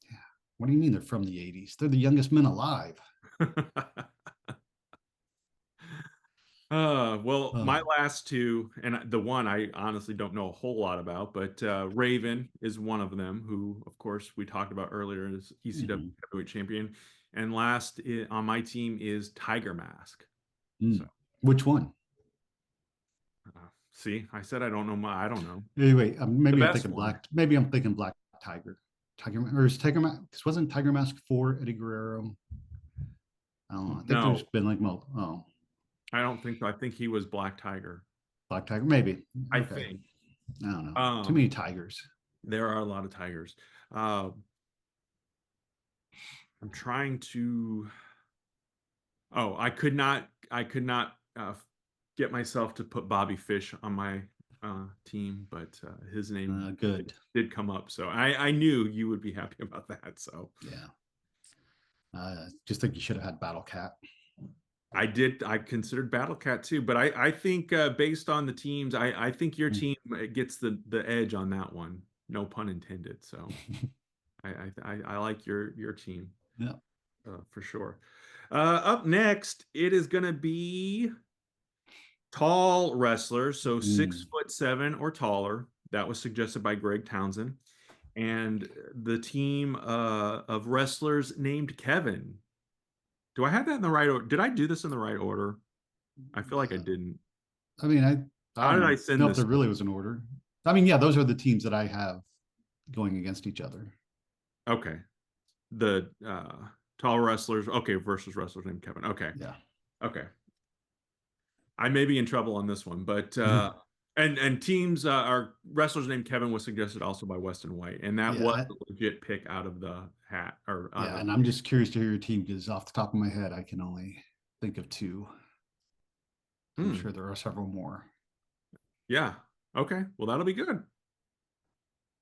Yeah. What do you mean they're from the 80s? They're the youngest men alive. Well, my Oh. last two, and the one I honestly don't know a whole lot about, but Raven is one of them, who, of course, we talked about earlier as ECW Mhm. heavyweight champion. And last on my team is Tiger Mask. So, Which one? see, I said I don't know I don't know Anyway, the maybe I'm best thinking one. Black. Maybe I'm thinking Black Tiger. Tiger, or is Tiger Mask? Wasn't Tiger Mask for Eddie Guerrero? I don't know. I think there's No, been like oh, I don't think so. I think he was Black Tiger. Black Tiger. Maybe. I Okay. think. I don't know. Too Um, many tigers. there are a lot of tigers. Uh, I'm trying to. Oh, I could not get myself to put Bobby Fish on my team, but his name Good. did come up, so I knew you would be happy about that. So Yeah. Just think you should have had Battle Cat. I did. I considered Battle Cat too, but I think based on the teams, I think your team gets the edge on that one. No pun intended. So I like your team Yeah. for sure. Up next, it is going to be tall wrestlers, so six Mm. foot seven or taller. That was suggested by Greg Townsend. And the team of wrestlers named Kevin. Do I have that in the right order? Did I do this in the right order? I feel like I didn't. I mean, I How did I don't send know if this? there really was an order. I mean, yeah, those are the teams that I have going against each other. Okay. The tall wrestlers. Okay, versus wrestlers named Kevin. Okay. Yeah. Okay. I may be in trouble on this one, but and teams our wrestlers named Kevin was suggested also by Weston White, and that was Yeah. a legit pick out of the hat or out Yeah. of And I'm just curious to hear your team because off the top of my head, I can only think of two. I'm Hmm. sure there are several more. Yeah. Okay. Well, that'll be good.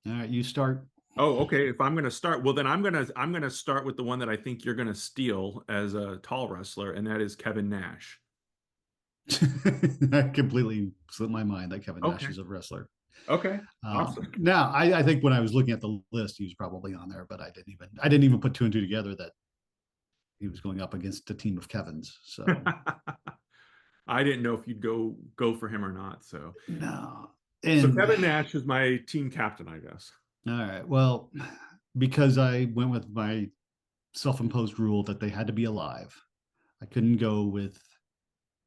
All right, you start. Oh, okay. If I'm gonna start, well then I'm gonna start with the one that I think you're gonna steal as a tall wrestler, and that is Kevin Nash. That completely slipped my mind that Kevin Nash Okay. is a wrestler. Okay. Awesome. Now, I think when I was looking at the list, he was probably on there, but I didn't even put two and two together that he was going up against a team of Kevins. So I didn't know if you'd go for him or not. So no, so and Kevin Nash is my team captain, I guess. all right, well, because I went with my self-imposed rule that they had to be alive, I couldn't go with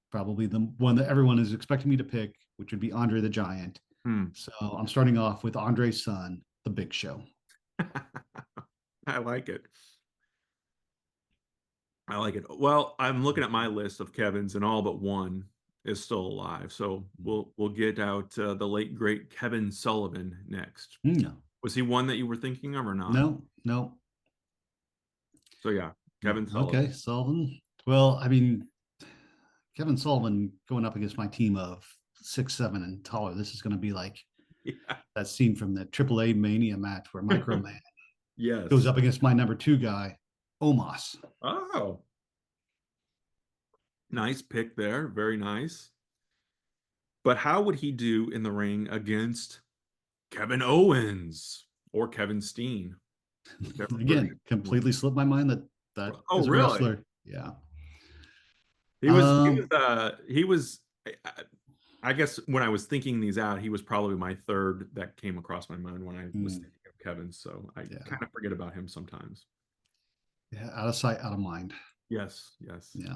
probably the one that everyone is expecting me to pick, which would be Andre the Giant. Hmm. So I'm starting off with Andre's son, the Big Show. I like it. I like it. Well, I'm looking at my list of Kevins, and all but one is still alive. So we'll get out the late great Kevin Sullivan next. No, Was he one that you were thinking of or not? no, no. So yeah, Kevin Okay, Sullivan. Sullivan. Well, I mean, Kevin Sullivan going up against my team of 6'7" and taller. This is going to be like Yeah. that scene from the AAA Mania match where Micro Man goes Yes. up against my number two guy, Omos. Oh, nice pick there. Very nice. But how would he do in the ring against Kevin Owens or Kevin Steen? Whichever version. Again, completely slipped my mind that that Oh, is a really? wrestler. Yeah. He was, Um, I guess when I was thinking these out, he was probably my third that came across my mind when I was mm, thinking of Kevin. So I yeah. kind of forget about him sometimes. Yeah. Out of sight, out of mind. Yes, yes. Yeah.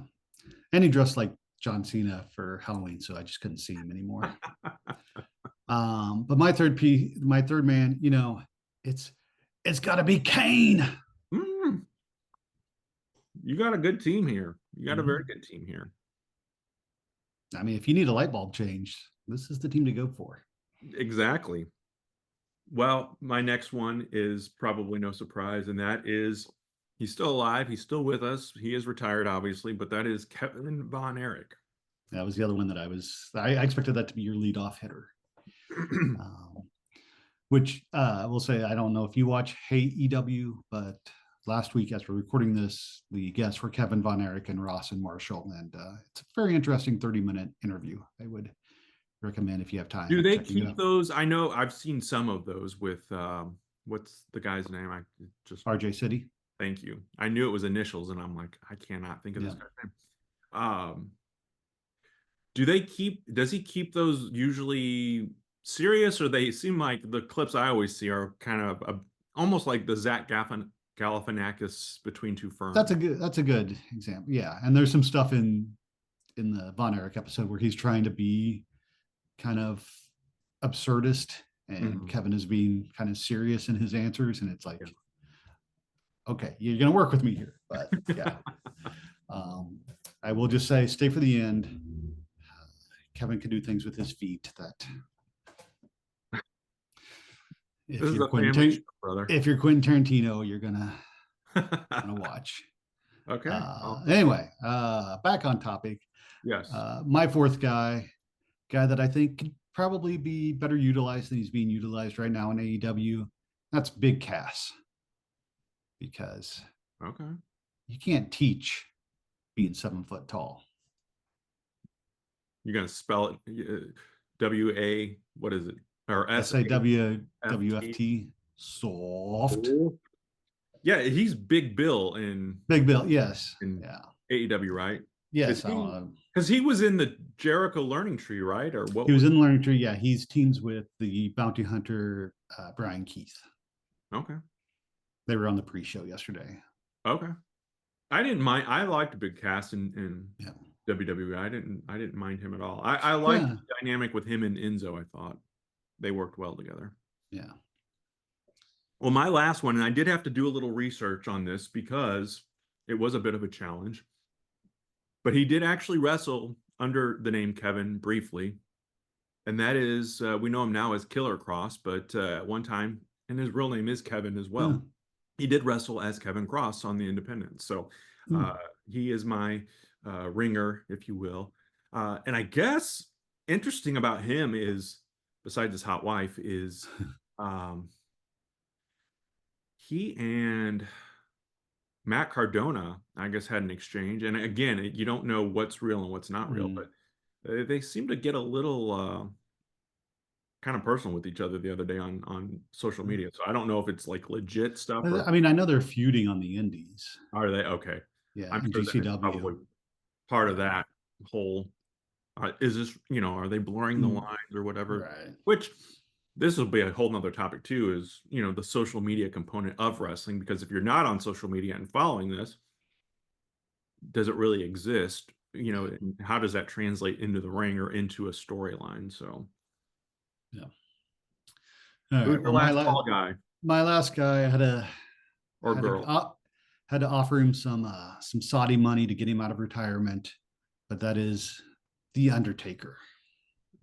And he dressed like John Cena for Halloween, so I just couldn't see him anymore. But my third man, it's it's got to be Kane. Mm, you got a good team here. You got a very Mhm. good team here. I mean, if you need a light bulb change, this is the team to go for. Exactly. Well, my next one is probably no surprise, and that is he's still alive. He's still with us. He is retired, obviously, but that is Kevin Von Erich. That was the other one that I expected that to be your leadoff hitter. Um, which I will say, I don't know if you watch Hey EW, but last week as we're recording this, the guests were Kevin Von Erich and Ross and Marshall, and it's a very interesting 30-minute interview. I would recommend if you have Do time they checking it keep out. those? I know I've seen some of those with what's the guy's name? I just RJ City. thank you. I knew it was initials, and I'm like, I cannot think of this Yeah. guy's name. Do they keep, does he keep those usually serious, or they seem like the clips I always see are kind of almost like the Galifianakis between two ferns. That's a good example. Yeah. And there's some stuff in the Von Erich episode where he's trying to be kind of absurdist and Mhm. Kevin is being kind of serious in his answers. And it's Yeah. like, okay, you're going to work with me here. But yeah, um, I will just say, stay for the end. Kevin can do things with his feet that This if is you're a family show, Quentin, brother. if you're Quentin Tarantino, you're gonna watch. Okay. Well, Anyway, back on topic. yes. My fourth guy that I think could probably be better utilized than he's being utilized right now in AEW. That's Big Cass because Okay. you can't teach being 7 foot tall. You're gonna spell it W-A, what is it? Or S-A-F-T. SAWWFT soft. Oh. Yeah, he's Big Bill Big Bill, yes. in Yeah. AEW, right? Is Yes. he, because he was in the Jericho Learning Tree, right? Or He what was was? in the learning tree. Yeah. He's teams with the bounty hunter, Brian Keith. Okay. They were on the pre show yesterday. Okay. I didn't mind. I liked Big Cass in Yeah. WWE. I didn't mind him at all. I liked Yeah. the dynamic with him and Enzo. I thought they worked well together. Yeah. Well, my last one, and I did have to do a little research on this because it was a bit of a challenge, but he did actually wrestle under the name Kevin briefly, and that is we know him now as Killer Cross, but at one time, and his real name is Kevin as Yeah. well. He did wrestle as Kevin Cross on the Independents, so uh, he is my ringer, if you will. And I guess interesting about him is, besides his hot wife, is um, he and Matt Cardona, I guess, had an exchange. And again, you don't know what's real and what's not real, Mm. but they seem to get a little kind of personal with each other the other day on social media. So I don't know if it's like legit stuff or I mean, I know they're feuding on the indies. are they okay. Yeah. I'm In sure that it's GCW. probably part of Yeah. that whole is this, are they blurring the Mm. lines or whatever? Right. Which this will be a whole nother topic too, is the social media component of wrestling, because if you're not on social media and following this, does it really exist? And how does that translate into the ring or into a storyline? So Yeah. All who's right. your Well, last tall guy my last guy, I or had to girl? had to offer him some Saudi money to get him out of retirement, but that is the Undertaker.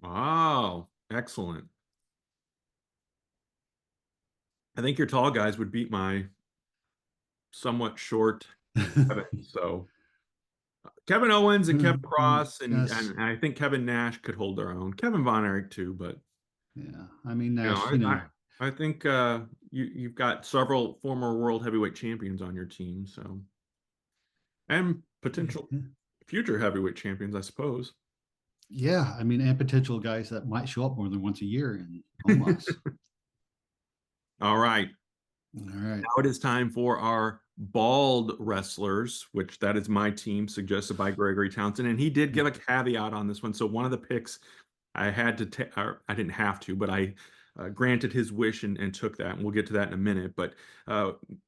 Wow, excellent. I think your tall guys would beat my somewhat short Kevin. So Kevin Owens and Kevin Cross, and Yes. and I think Kevin Nash could hold their own. Kevin Von Erich too, but Yeah. I mean, you know, Nash, I think you've got several former world heavyweight champions on your team, so and potential future heavyweight champions, I suppose. Yeah, I mean, and potential guys that might show up more than once a year in Omos. All right. All right. Now it is time for our bald wrestlers, which that is my team, suggested by Gregory Townsend. And he did give a caveat on this one. So one of the picks I had to take, I didn't have to, but I granted his wish and took that. And we'll get to that in a minute. But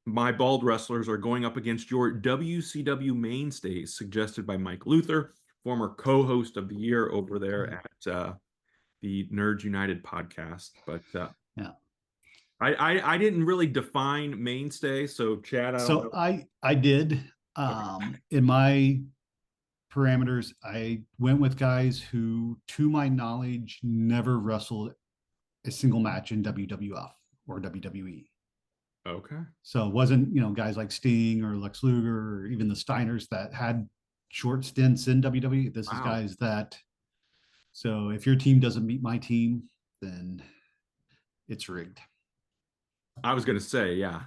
my bald wrestlers are going up against your WCW mainstays, suggested by Mike Luther, former co-host of the year over there at the Nerds United podcast. But Yeah. I didn't really define mainstay, so Chad, I don't So know. I did in my parameters, I went with guys who, to my knowledge, never wrestled a single match in WWF or WWE. Okay. So it wasn't, guys like Sting or Lex Luger or even the Steiners that had short stints in WWE. This is Wow. guys that, so if your team doesn't meet my team, then it's rigged. I was gonna say, yeah.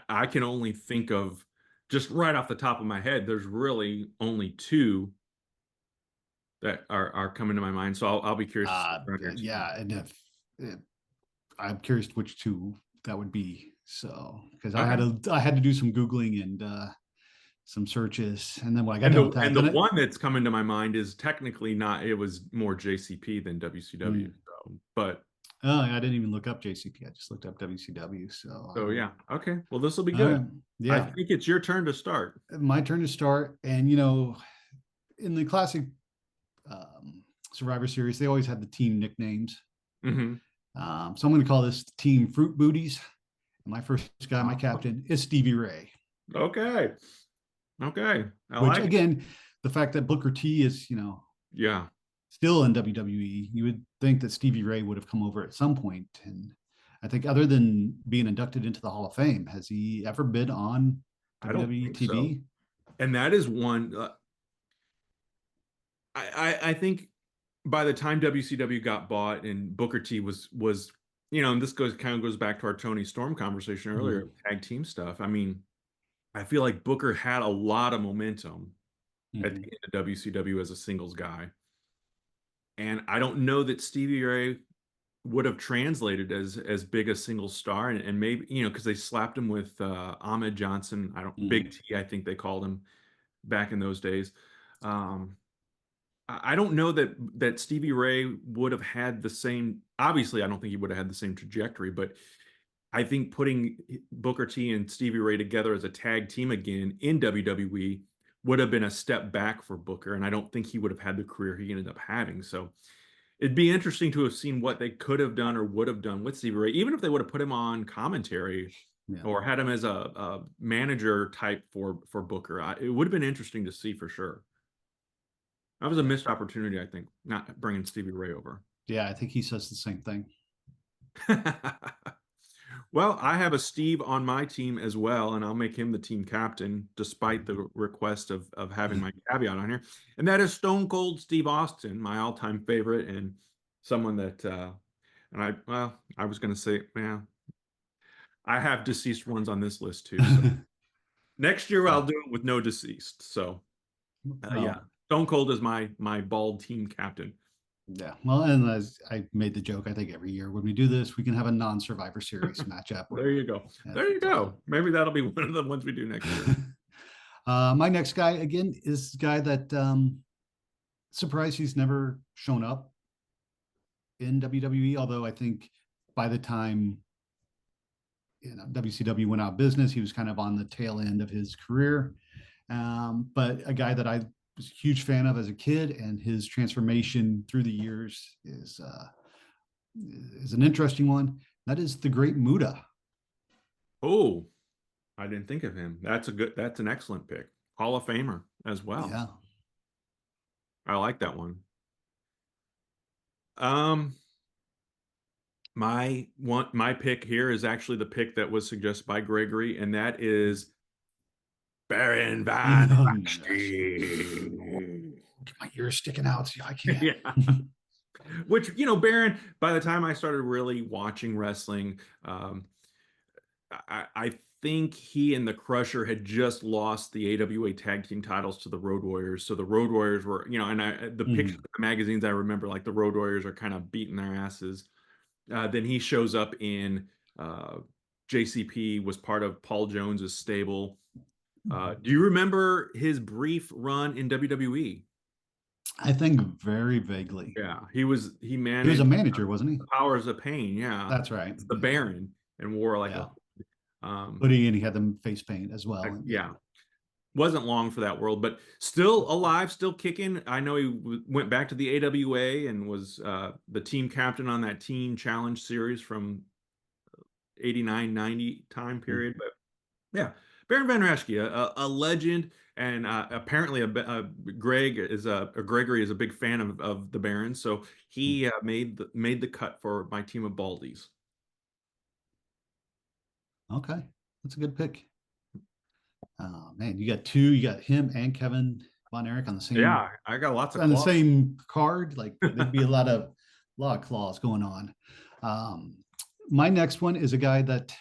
I can only think of just right off the top of my head, there's really only two that are coming to my mind. So I'll be curious to see if they're on your team. Yeah, and if I'm curious which two that would be. So because Okay. I had to do some googling and some searches, and then when I got And done the with that, and the then one that's coming to my mind is technically not, it was more JCP than WCW. So, but I didn't even look up JCP. I just looked up WCW. So so yeah. Okay. Well, this will be all good. right, I yeah, think it's your turn to start. my turn to start. And in the classic Survivor Series, they always had the team nicknames. Hmm. So I'm going to call this Team Fruit Booties. My first guy, my Oh, captain, is Stevie Ray. okay. Okay. I Which like it. again, the fact that Booker T is, Yeah. still in WWE, you would think that Stevie Ray would have come over at some point. And I think, other than being inducted into the Hall of Fame, has he ever been on I don't WWE think so. TV? And that is one I think by the time WCW got bought and Booker T was and this kind of goes back to our Tony Storm conversation earlier, tag team stuff. I mean, I feel like Booker had a lot of momentum at the Mm-hmm. end of WCW as a singles guy. And I don't know that Stevie Ray would have translated as big a single star, and maybe because they slapped him with Ahmed Johnson. I don't Mm-hmm. Big T, I think they called him back in those days. Um, I don't know that Stevie Ray would have had the same. Obviously, I don't think he would have had the same trajectory, but I think putting Booker T and Stevie Ray together as a tag team again in WWE would have been a step back for Booker, and I don't think he would have had the career he ended up having. So it'd be interesting to have seen what they could have done or would have done with Stevie Ray, even if they would have put him on commentary Yeah. or had him as a manager type for Booker. It would have been interesting to see for sure. That was a missed opportunity, I think, not bringing Stevie Ray over. Yeah, I think he says the same thing. Well, I have a Steve on my team as well, and I'll make him the team captain, despite the request of having my caveat on here. And that is Stone Cold Steve Austin, my all-time favorite, and someone that I was gonna say, man, I have deceased ones on this list too. So next year I'll Well, do it with no deceased. So yeah, well, Stone Cold is my bald team captain. yeah. Well, and as I made the joke, I think every year when we do this, we can have a non-Survivor Series matchup. There you go. There you go. Maybe that'll be one of the ones we do next year. My next guy again is a guy that surprised he's never shown up in WWE. Although I think by the time WCW went out of business, he was kind of on the tail end of his career. But a guy that I was a huge fan of as a kid, and his transformation through the years is an interesting one. That is the Great Muta. Oh, I didn't think of him. That's an excellent pick. Hall of Famer as well. Yeah. I like that one. Um, my pick here is actually the pick that was suggested by Gregory, and that is Baron Van Raschke. My ears sticking out. See, I can't. Yeah. Which, Baron, by the time I started really watching wrestling, I think he and the Crusher had just lost the AWA tag team titles to the Road Warriors. So the Road Warriors were, and the pictures Mhm. of the magazines I remember, like the Road Warriors are kind of beating their asses. Then he shows up in uh, JCP, was part of Paul Jones's stable. Do you remember his brief run in WWE? I think very vaguely. Yeah, he He was a managed manager, wasn't he? the Powers of Pain. Yeah, That's right. it's the Yeah. Baron and wore like a Yeah. um, Hoodie, and he had them face paint as well. And yeah. yeah. Wasn't long for that world, but still alive, still kicking. I know he went back to the AWA and was the team captain on that Teen Challenge series from 89, 90 time Mm. period. But yeah, Baron Van Raschke, a legend, and apparently Greg is a Gregory is a big fan of the Baron, so he made the cut for my team of Baldies. Okay. That's a good pick. Oh man, you got two. You got him and Kevin Von Erich Yeah, I got lots of on the claws. same card. Like there'd be a lot of claws going on. Um, my next one is a guy that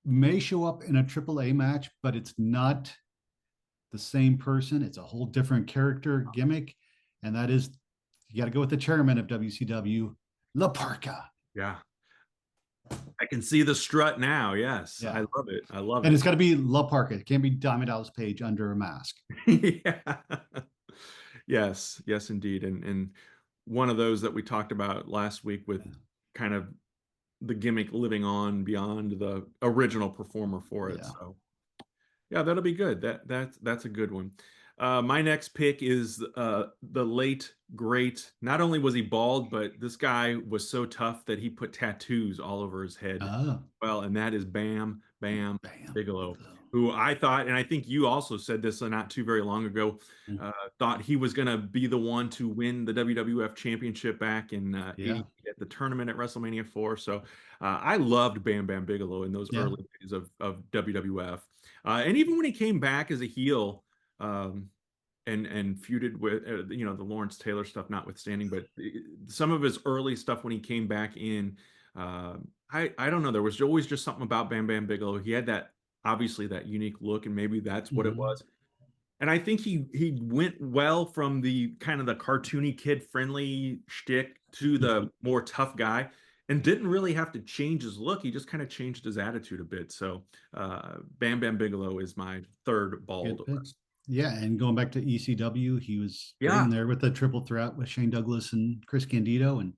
may show up in a AAA match, but it's not the same person. It's a whole different character gimmick, and that is you got to go with the chairman of WCW, La Parka. Yeah, I can see the strut now. Yes, I Yeah, love it. I love and it. it's got to be La Parka. It can't be Diamond Dallas Page under a mask. Yeah. Yes, yes, indeed. And one of those that we talked about last week with kind of the gimmick living on beyond the original performer for it. Yeah. So yeah, that'll be good. That's a good one. My next pick is the late great. Not only was he bald, but this guy was so tough that he put tattoos all over his head. Oh, Well, and that is Bam Bam bam. Bigelow, who I thought, and I think you also said this not too very long ago, Mm. thought he was going to be the one to win the WWF Championship back in Yeah. 80 at the tournament at WrestleMania 4. So I loved Bam Bam Bigelow in those Yeah. early days of WWF. And even when he came back as a heel, um, and feuded with the Lawrence Taylor stuff notwithstanding, but some of his early stuff when he came back in, uh, I don't know, there was always just something about Bam Bam Bigelow. He had that obviously that unique look, and maybe that's what it Mhm. was. And I think he went well from the kind of the cartoony kid friendly shtick to the more tough guy, and didn't really have to change his look. He just kind of changed his attitude a bit. So Bam Bam Bigelow is my third bald Good pick. wrestler. Yeah, and going back to ECW, he was great in Yeah, there with the triple threat with Shane Douglas and Chris Candido. And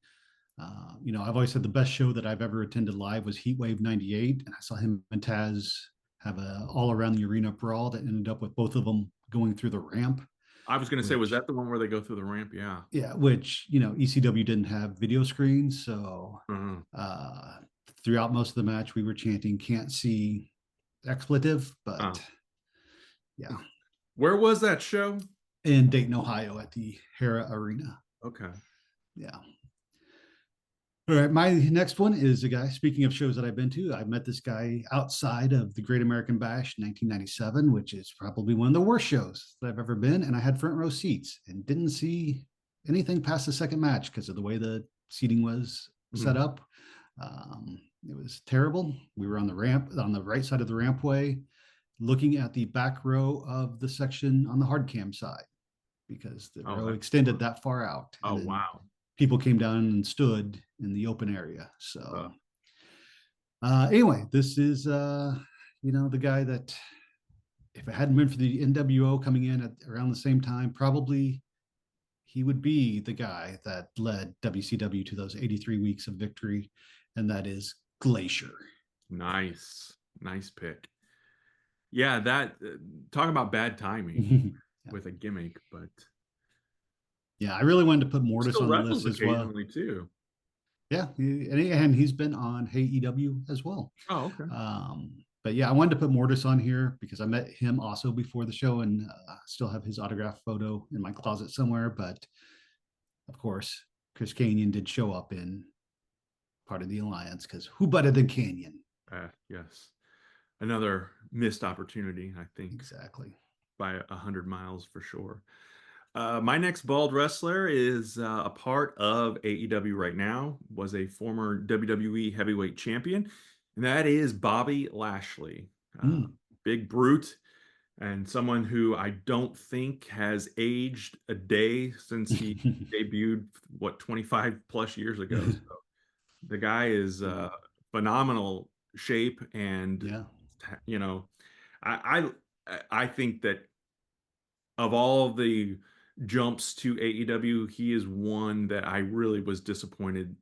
I've always said the best show that I've ever attended live was Heatwave '98, and I saw him and Taz have a all around the arena brawl that ended up with both of them going through the ramp. I was going to say, was Which, that the one where they go through the ramp? Yeah. yeah, which ECW didn't have video screens, so Mhm. uh, throughout most of the match we were chanting "Can't see expletive," but Oh. yeah, Where was that show? in Dayton, Ohio, at the Hera Arena. Okay. Yeah. All right. My next one is a guy. Speaking of shows that I've been to, I met this guy outside of the Great American Bash 1997, which is probably one of the worst shows that I've ever been. And I had front row seats and didn't see anything past the second match because of the way the seating was set Mhm. up. It was terrible. We were on the ramp, on the right side of the rampway, looking at the back row of the section on the hard cam side because the Oh, row that's extended that far out. oh And then wow. people came down and stood in the open area. So Uh, anyway, this is the guy that if it hadn't been for the NWO coming in at around the same time, probably he would be the guy that led WCW to those 83 weeks of victory, and that is Glacier. nice, nice pick. Yeah, that talk about bad timing Yeah. with a gimmick, but Yeah, I really wanted to put Mortis still on the list wrestles as well. occasionally too. Yeah, and he's been on Hey EW as well. Oh, okay. But yeah, I wanted to put Mortis on here because I met him also before the show and still have his autograph photo in my closet somewhere. But of course, Chris Canyon did show up in part of the alliance because who better than Canyon? Yes, another missed opportunity, I think, Exactly. by 100 miles for sure. My next bald wrestler is a part of AEW right now, was a former WWE heavyweight champion, And that is Bobby Lashley, uh, Mm. big brute, and someone who I don't think has aged a day since he debuted, what, 25 plus years ago. So the guy is phenomenal shape, and Yeah. you know, I think that of all the jumps to AEW, he is one that I really was disappointed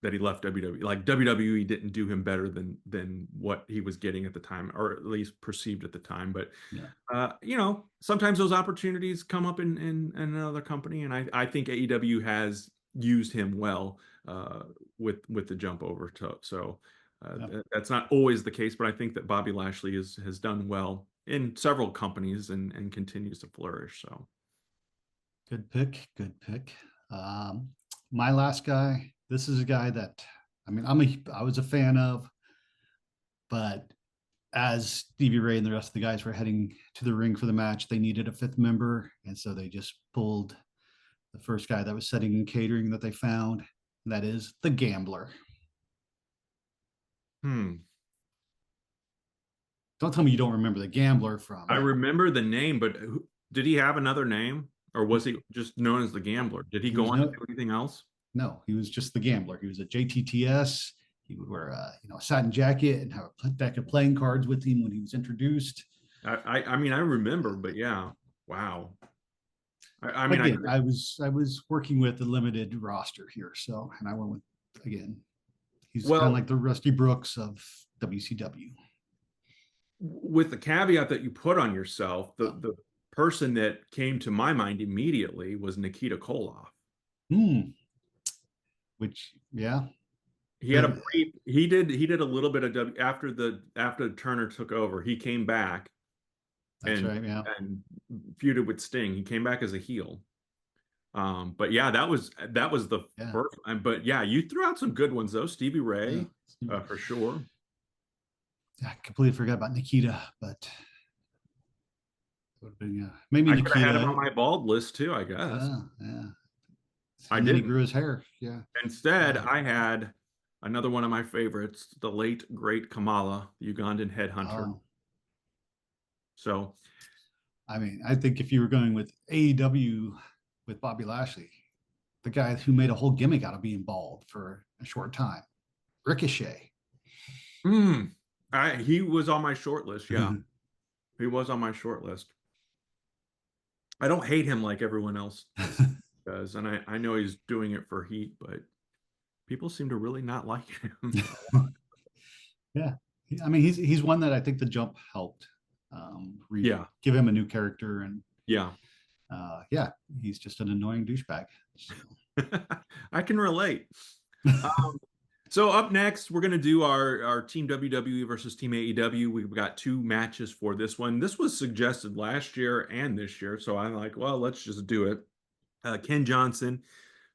that he left WWE. Like WWE didn't do him better than what he was getting at the time, or at least perceived at the time. But Yeah. sometimes those opportunities come up in another company, and I think AEW has used him well with the jump over to so. Yeah. That's not always the case, but I think that Bobby Lashley has done well in several companies and continues to flourish. So Good pick. Good pick. Um, my last guy. This is a guy that I mean I was a fan of, but as Stevie Ray and the rest of the guys were heading to the ring for the match, they needed a fifth member, and so they just pulled the first guy that was setting and catering that they found. And that is the Gambler. hmm. Don't tell me you don't remember the Gambler I from. remember the name, but did he have another name, or was he just known as the Gambler? Did he He go was on to no, do anything else? no, he was just the Gambler. He was a JTTS. He would wear a satin jacket and have a deck of playing cards with him when he was introduced. I mean, I remember, but yeah, wow. I mean, Again, I was working with a limited roster here, so and I went with again. He's kind of well, like the Rusty Brooks of WCW. with the caveat that you put on yourself, the person that came to my mind immediately was Nikita Koloff. Hmm. Which, yeah, He had a the, brief, he did a little bit of after Turner took over. He came back that's and right. Yeah, and feuded with Sting. He came back as a heel. But yeah, that was the yeah, first. But yeah, you threw out some good ones though. Stevie yeah. Ray, for sure. I completely forgot about Nikita, but it would have been maybe I could have had him on Nikita. my bald list too, I guess. Yeah, yeah. I And then he didn't. grew his hair. Yeah. Instead, Uh, I had another one of my favorites, the late great Kamala, the Ugandan headhunter. oh, So I mean, I think if you were going with AEW with Bobby Lashley, the guy who made a whole gimmick out of being bald for a short time, Ricochet. mm, he was on my short list. Yeah, he was on my short list. I don't hate him like everyone else does, and I know he's doing it for heat, but people seem to really not like him. Yeah, I mean, he's one that I think the jump helped Yeah, give him a new character, and yeah. yeah, he's just an annoying douchebag. So. I can relate. Um, so up next, we're going to do our Team WWE versus Team AEW. We've got two matches for this one. This was suggested last year and this year, so I'm like, well, let's just do it. Ken Johnson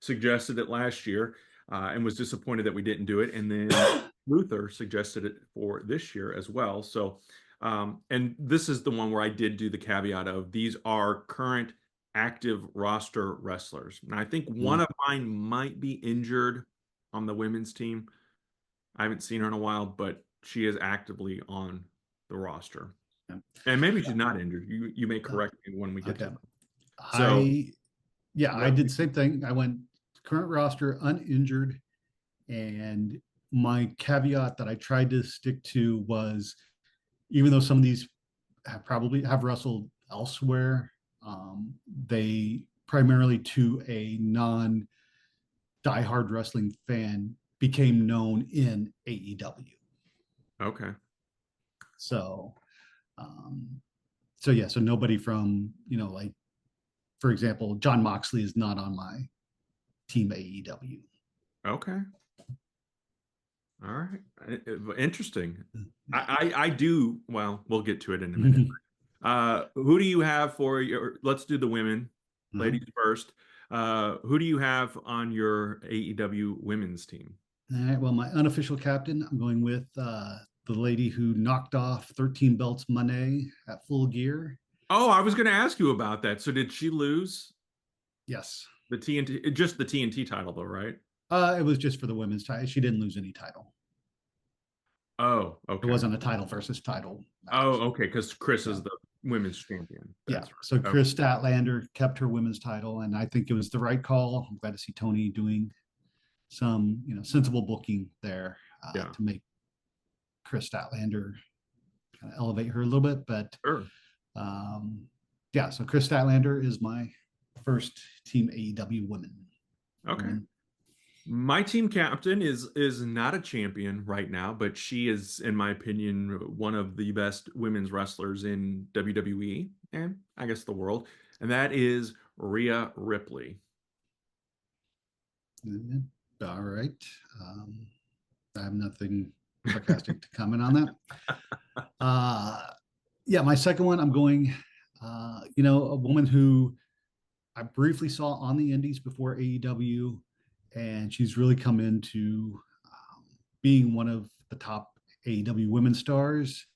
suggested it last year and was disappointed that we didn't do it. And then Luther suggested it for this year as well. So, and this is the one where I did do the caveat of these are current active roster wrestlers. And I think one Mm, of mine might be injured on the women's team. I haven't seen her in a while, but she is actively on the roster. yeah. And maybe she's not injured. You may Uh, correct me when we get to okay. that. So I Yeah, I what? did the same thing. I went current roster uninjured, and my caveat that I tried to stick to was even though some of these probably have wrestled elsewhere, they primarily to a non diehard wrestling fan became known in AEW. Okay. So, um, so yeah, so nobody from like for example, John Moxley is not on my team AEW. Okay. All right. Interesting. Yeah. I do. Well, we'll get to it in a minute. Who do you have for your? Let's do the women, Uh-huh. ladies first. Who do you have on your AEW women's team? All right. Well, my unofficial captain, I'm going with the lady who knocked off 13 belts Monet at Full Gear. Oh, I was going to ask you about that. So did she lose Yes. the TNT? Just the TNT title, though, right? It was just for the women's title. She didn't lose any title. Oh, It okay. wasn't a title versus title Oh, match. okay. Because Chris Yeah. is the women's champion. Yeah. That's So right. Okay. Chris Statlander kept her women's title, and I think it was the right call. I'm glad to see Tony doing some, sensible booking there Yeah. to make Chris Statlander kind of elevate her a little bit. But Sure. um, yeah, so Chris Statlander is my first Team AEW women. Okay. Woman. My team captain is not a champion right now, but she is, in my opinion, one of the best women's wrestlers in WWE and I guess the world, and that is Rhea Ripley. All right. Um, I have nothing sarcastic to comment on that. Yeah, my second one, I'm going, a woman who I briefly saw on the indies before AEW, and she's really come into being one of the top AEW women stars.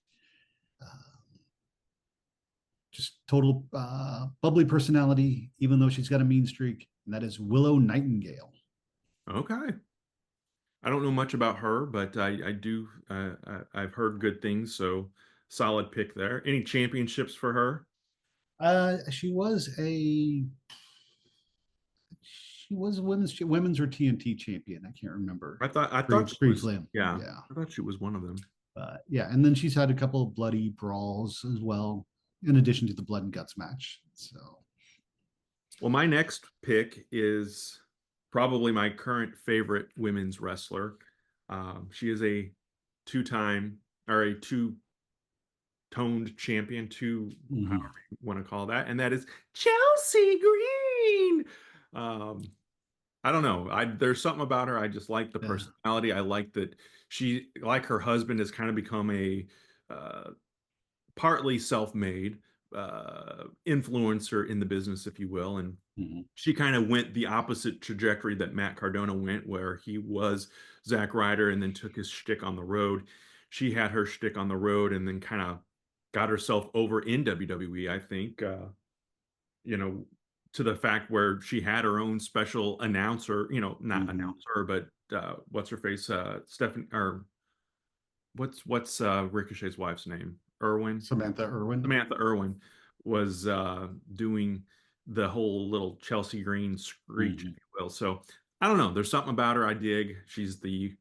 Just total bubbly personality, even though she's got a mean streak, and that is Willow Nightingale. Okay. I don't know much about her, but I do I've heard good things, so solid pick there. Any championships for her? She was women's or TNT champion. I can't remember. I thought she was, Briefly, yeah, yeah. I thought she was one of them. But yeah, and then she's had a couple of bloody brawls as well, in addition to the blood and guts match. So, Well, my next pick is probably my current favorite women's wrestler. She is a two-time or a two-toned champion, two, however mhm. you want to call that, and that is Chelsea Green. Um, I don't know. There's something about her. I just like the Yeah. personality. I like that she, like her husband, has kind of become a uh, partly self-made influencer in the business, if you will, and Mhm. she kind of went the opposite trajectory that Matt Cardona went, where he was Zack Ryder and then took his shtick on the road. She had her shtick on the road and then kind of got herself over in WWE, I think, you know, to the fact where she had her own special announcer, not Mhm. announcer, but what's her face? Stephanie, or what's Ricochet's wife's name? Irwin? Samantha Irwin. Samantha Irwin was doing the whole little Chelsea Green screech, if Mhm. you will. So I don't know. There's something about her I dig. She's the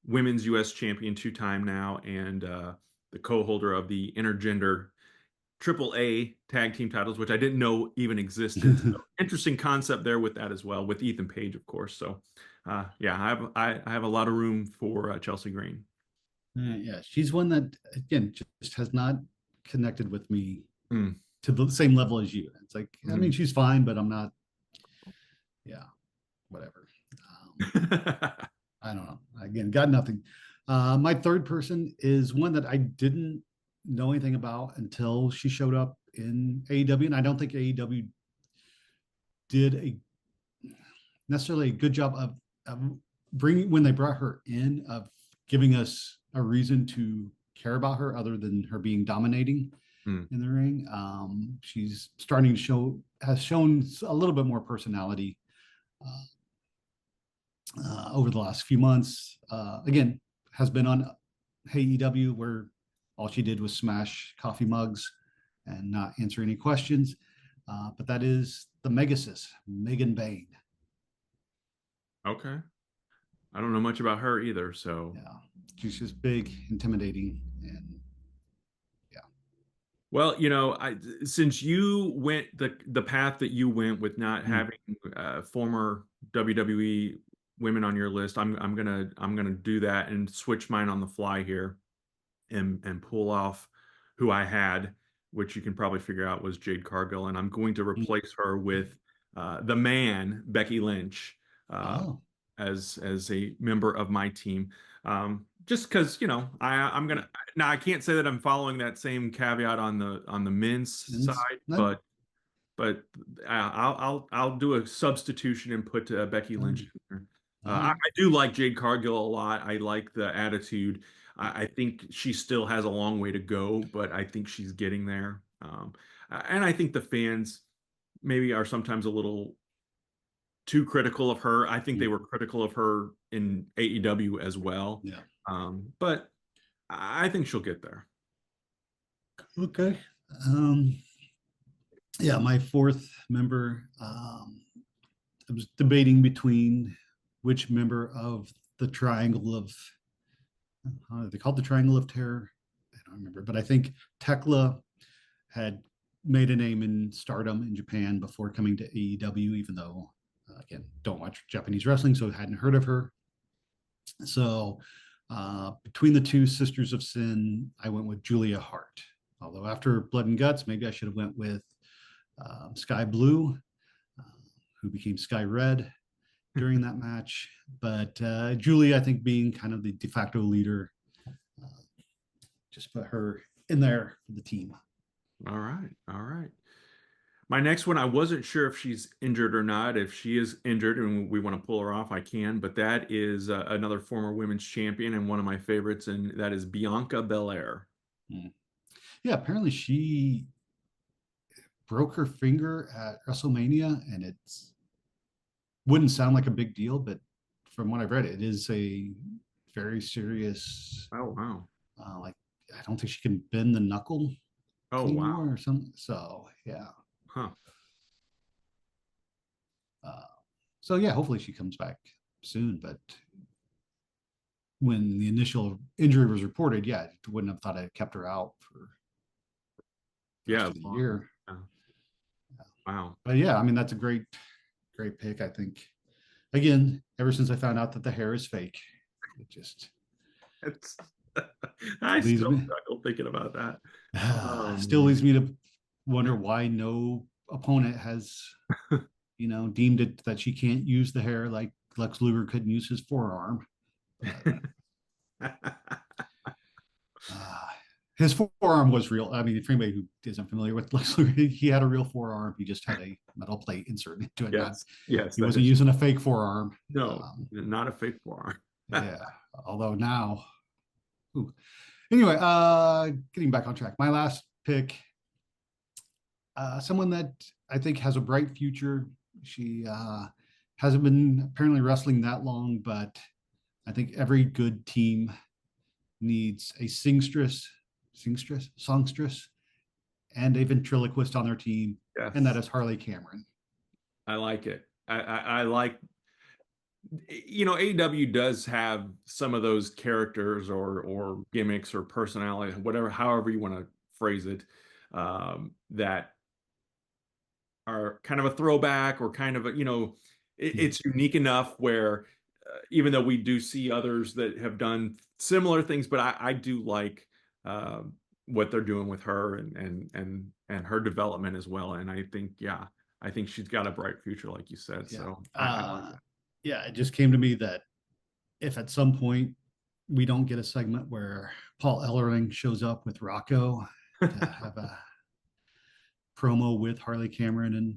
women's U.S. champion two-time now, and the co-holder of the intergender Triple A tag team titles, which I didn't know even existed. So interesting concept there with that as well, with Ethan Page, of course. So yeah, I have a lot of room for Chelsea Green. Yeah, she's one that again just has not connected with me Mm. to the same level as you. It's like, I mean, Mhm. she's fine, but I'm not. Yeah, whatever. I don't know. Again, got nothing. My third person is one that I didn't know anything about until she showed up in AEW, and I don't think AEW did a necessarily a good job of bringing when they brought her in of giving us a reason to care about her other than her being dominating Mm. in the ring. She's starting to has shown a little bit more personality uh, over the last few months. Again, has been on Hey EW where all she did was smash coffee mugs and not answer any questions. But that is the Megasis, Megan Bain. Okay. I don't know much about her either, so. Yeah, she's just big, intimidating, and yeah. Well, since you went the path that you went with not Mm, having former WWE women on your list, I'm gonna do that and switch mine on the fly here and pull off who I had, which you can probably figure out was Jade Cargill, and I'm going to mm. replace her with the man Becky Lynch uh, Oh, as a member of my team. Just because I'm gonna now I can't say that I'm following that same caveat on the men's and side, that, but I'll do a substitution and put Becky Lynch um, in there. all I right. do like Jade Cargill a lot. I like the attitude. I think she still has a long way to go, but I think she's getting there. And I think the fans maybe are sometimes a little too critical of her. I think they Mm, were critical of her in AEW as well. yeah. But I think she'll get there. Okay. Um, yeah, my fourth member, I was debating between which member of the Triangle of, they called the Triangle of Terror. I don't remember, but I think Tekla had made a name in stardom in Japan before coming to AEW, even though, again, don't watch Japanese wrestling, so I hadn't heard of her. So between the two Sisters of Sin, I went with Julia Hart. Although after Blood and Guts, maybe I should have went with Sky Blue, uh, who became Sky Red during that match. But Julie, I think, being kind of the de facto leader, uh, just put her in there for the team. All right. All right. My next one, I wasn't sure if she's injured or not. If she is injured and we want to pull her off, I can. But that is another former women's champion and one of my favorites, and that is Bianca Belair. Yeah, apparently she broke her finger at WrestleMania, and it's wouldn't sound like a big deal, but from what I've read, it is a very serious. Oh, wow. Like I don't think she can bend the knuckle Oh, anymore wow. or something. So yeah. Huh. Uh, so yeah, hopefully she comes back soon. But when the initial injury was reported, yeah, I wouldn't have thought I kept her out for the rest Yeah. of the year. Yeah. Wow. But yeah, I mean that's a great pick. I think again, ever since I found out that the hair is fake, it just It's, I leaves still me struggle thinking about that. Oh, still man. leaves me to wonder why no opponent has deemed it that she can't use the hair like Lex Luger couldn't use his forearm. But uh, his forearm was real. I mean, for anybody who isn't familiar with Lex Luger, he had a real forearm. He just had a metal plate inserted into it. Not Yes. Yes, he that wasn't is. using a fake forearm. No, not a fake forearm. Yeah. Although now, ooh. Anyway, getting back on track. My last pick, someone that I think has a bright future. She hasn't been apparently wrestling that long, but I think every good team needs a songstress, and a ventriloquist on their team, and that Yes. is Harley Cameron. I like it. I like, AEW does have some of those characters or gimmicks or personality, whatever, however you want to phrase it, that are kind of a throwback or kind of it's unique enough where even though we do see others that have done similar things, but I do like what they're doing with her and her development as well. And I think, yeah, I think she's got a bright future, like you said. Yeah. So I like it. Yeah, it just came to me that if at some point we don't get a segment where Paul Ellering shows up with Rocco to have a promo with Harley Cameron and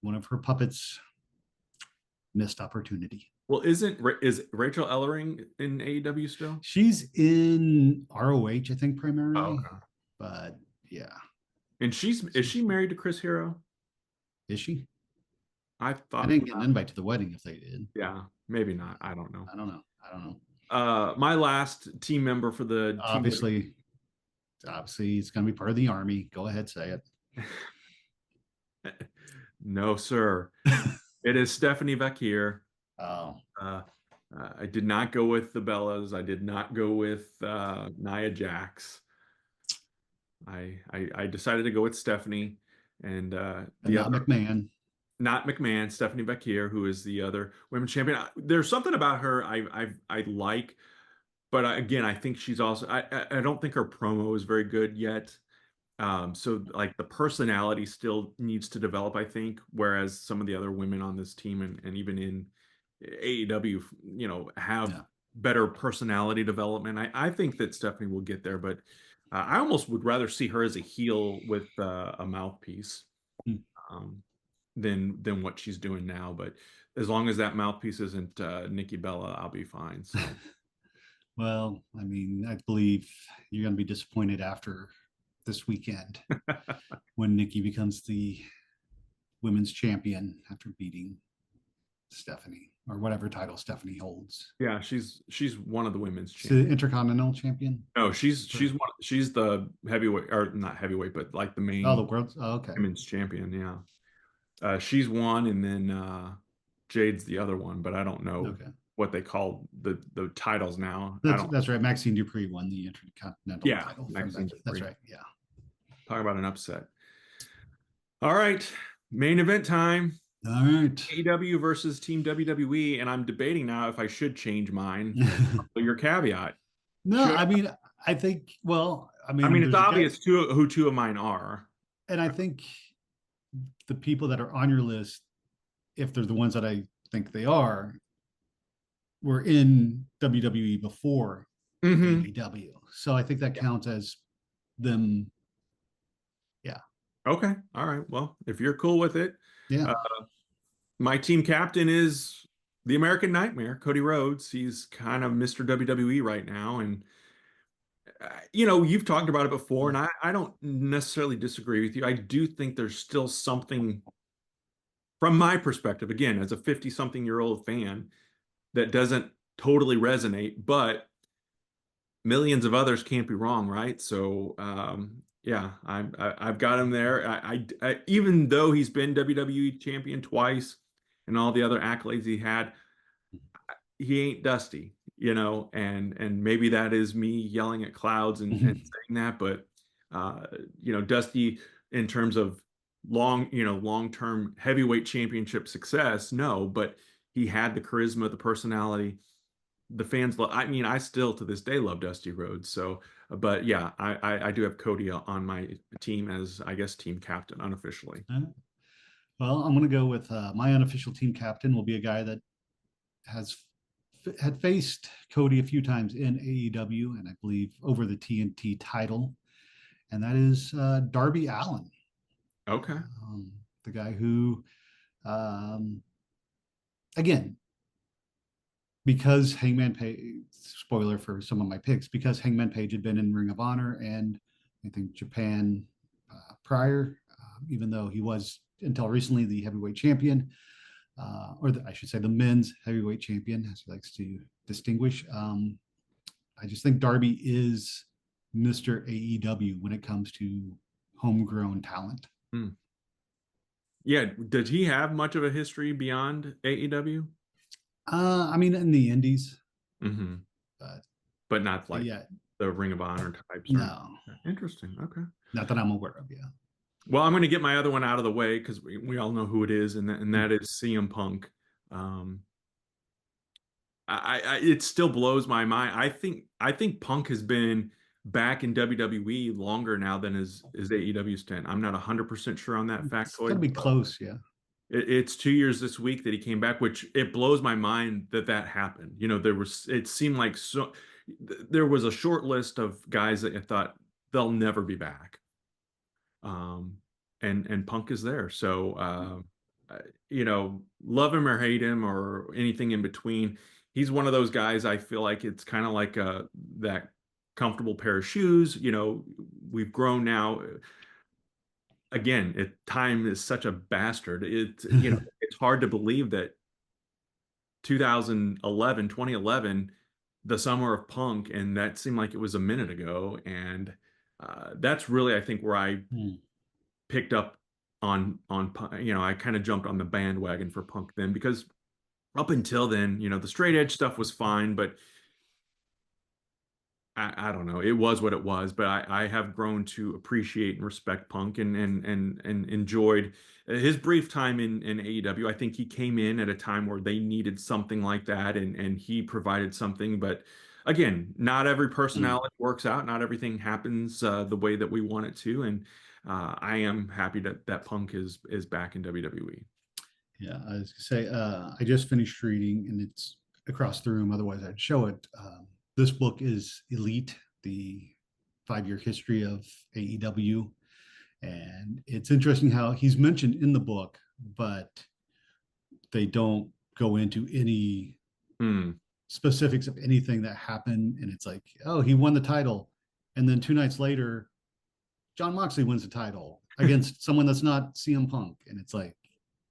one of her puppets, missed opportunity. Well, is Rachel Ellering in AEW still? She's in ROH, I think, Oh, primarily, okay. but yeah. And is she married to Chris Hero? Is she? I I thought, didn't get an invite to the wedding if they did. yeah, maybe not. I don't know. I don't know. I don't know. My last team member for the team. Obviously, it's going to be part of the army. Go ahead, say it. No, sir. It is Stephanie Vecchier. Oh, I did not go with the Bellas. I did not go with Nia Jax. I decided to go with Stephanie and and the not other, McMahon. not McMahon, Stephanie Vecchier, who is the other women's champion. There's something about her I like, but again, I think she's also I don't think her promo is very good yet. So like the personality still needs to develop, I think, whereas some of the other women on this team and even in AEW, have Yeah. better personality development. I think that Stephanie will get there, but I almost would rather see her as a heel with a mouthpiece Hmm. um, than what she's doing now. But as long as that mouthpiece isn't Nikki Bella, I'll be fine. So Well, I mean, I believe you're going to be disappointed after this weekend when Nikki becomes the women's champion after beating Stephanie, or whatever title Stephanie holds. Yeah, she's one of the women's She's the champions. Intercontinental Champion. No, she's the heavyweight, or not heavyweight, but like the Oh, the main world. Oh, okay. women's champion. Yeah. She's one, and then Jade's the other one, but I don't know Okay. what they call the titles now. I That's don't. that's right. Maxine Dupree won the Intercontinental Yeah, title from Maxine Becky. That's Jittery. right. Yeah. Talk about an upset. All right, main event time. All right. AEW versus Team WWE, and I'm debating now if I should change mine. Your caveat. No, Should I mean, I think. Well, I mean it's there's a guy, obvious who two of mine are. and I think the people that are on your list, if they're the ones that I think they are, were in WWE before Mm-hmm. AEW. So I think that counts as them. Yeah. Okay. All right. Well, if you're cool with it, Yeah. uh, my team captain is the American Nightmare, Cody Rhodes. He's kind of Mr. WWE right now. And, you've talked about it before, and I don't necessarily disagree with you. I do think there's still something, from my perspective, again, as a 50-something-year-old fan, that doesn't totally resonate, but millions of others can't be wrong, right? So, yeah, I've got him there. Even though he's been WWE champion twice and all the other accolades he had, he ain't Dusty, and maybe that is me yelling at clouds and saying that, but Dusty, in terms of long-term heavyweight championship success, no, but he had the charisma, the personality. The fans love. I mean, I still to this day love Dusty Rhodes. So, but yeah, I do have Cody on my team as, I guess, team captain unofficially. Well, I'm going to go with my unofficial team captain will be a guy that had faced Cody a few times in AEW, and I believe over the TNT title, and that is Darby Allin. Okay. The guy who, again, because Hangman Page, spoiler for some of my picks, because Hangman Page had been in Ring of Honor and I think Japan prior, even though he was until recently the heavyweight champion, I should say the men's heavyweight champion, as he likes to distinguish. I just think Darby is Mr. AEW when it comes to homegrown talent. Yeah, did he have much of a history beyond AEW? In the Indies, but not like yeah, the Ring of Honor types. No, interesting. Okay, not that I'm aware of. Yeah. Well, I'm going to get my other one out of the way because we all know who it is, and that is CM Punk. It still blows my mind. I think Punk has been back in WWE longer now than his AEW stint. I'm not 100% sure on that factoid. It's gotta be close, yeah. It's 2 years this week that he came back, which it blows my mind that happened. It seemed like there was a short list of guys that I thought they'll never be back. And Punk is there. So, love him or hate him or anything in between, he's one of those guys. I feel like it's kind of like that comfortable pair of shoes. We've grown now. Again, time is such a bastard. It's hard to believe that 2011, the summer of Punk, and that seemed like it was a minute ago. And that's really, I think, where I picked up on I kind of jumped on the bandwagon for Punk then, because up until then, the straight edge stuff was fine, but I don't know. It was what it was, but I have grown to appreciate and respect Punk and enjoyed his brief time in AEW. I think he came in at a time where they needed something like that, and he provided something. But again, not every personality works out. Not everything happens the way that we want it to. And I am happy that Punk is back in WWE. Yeah, I was gonna say I just finished reading, and it's across the room. Otherwise, I'd show it. This book is Elite, the 5-year history of AEW. And it's interesting how he's mentioned in the book, but they don't go into any specifics of anything that happened. And it's like, oh, he won the title. And then 2 nights later, Jon Moxley wins the title against someone that's not CM Punk. And it's like,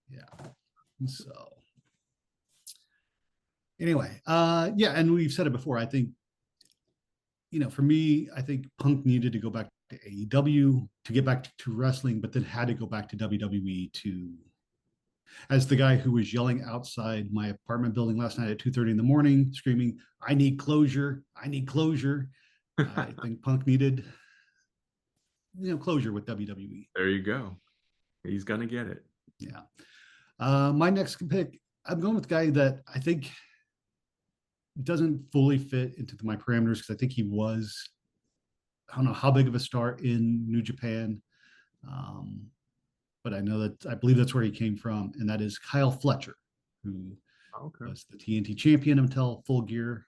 yeah. So Anyway, yeah, and we've said it before. I think, for me, I think Punk needed to go back to AEW to get back to wrestling, but then had to go back to WWE to, as the guy who was yelling outside my apartment building last night at 2:30 in the morning, screaming, "I need closure! I need closure!" I think Punk needed, closure with WWE. There you go. He's gonna get it. Yeah. My next pick, I'm going with a guy that I think doesn't fully fit into my parameters because I think he was, I don't know how big of a star in New Japan, um, but I believe that's where he came from, and that is Kyle Fletcher, who Okay. was the TNT champion until Full Gear.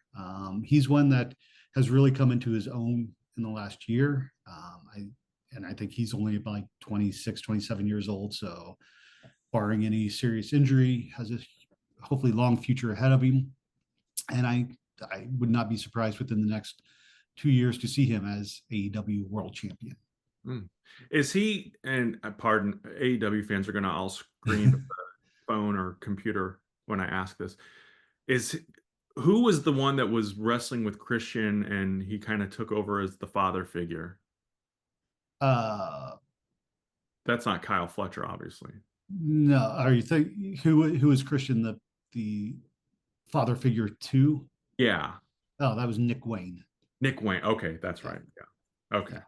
He's one that has really come into his own in the last year. I think he's only about like 26, 27 years old. So, barring any serious injury, has a hopefully long future ahead of him. And I would not be surprised within the next 2 years to see him as AEW World Champion. Is he, and pardon, AEW fans are going to all scream at the phone or computer when I ask this, who was the one that was wrestling with Christian and he kind of took over as the father figure? Uh, That's not Kyle Fletcher, obviously. no, are you think who is Christian the father figure to? Yeah. Oh, that was Nick Wayne. Nick Wayne. Okay, that's Yeah. right. Yeah. Okay. Yeah.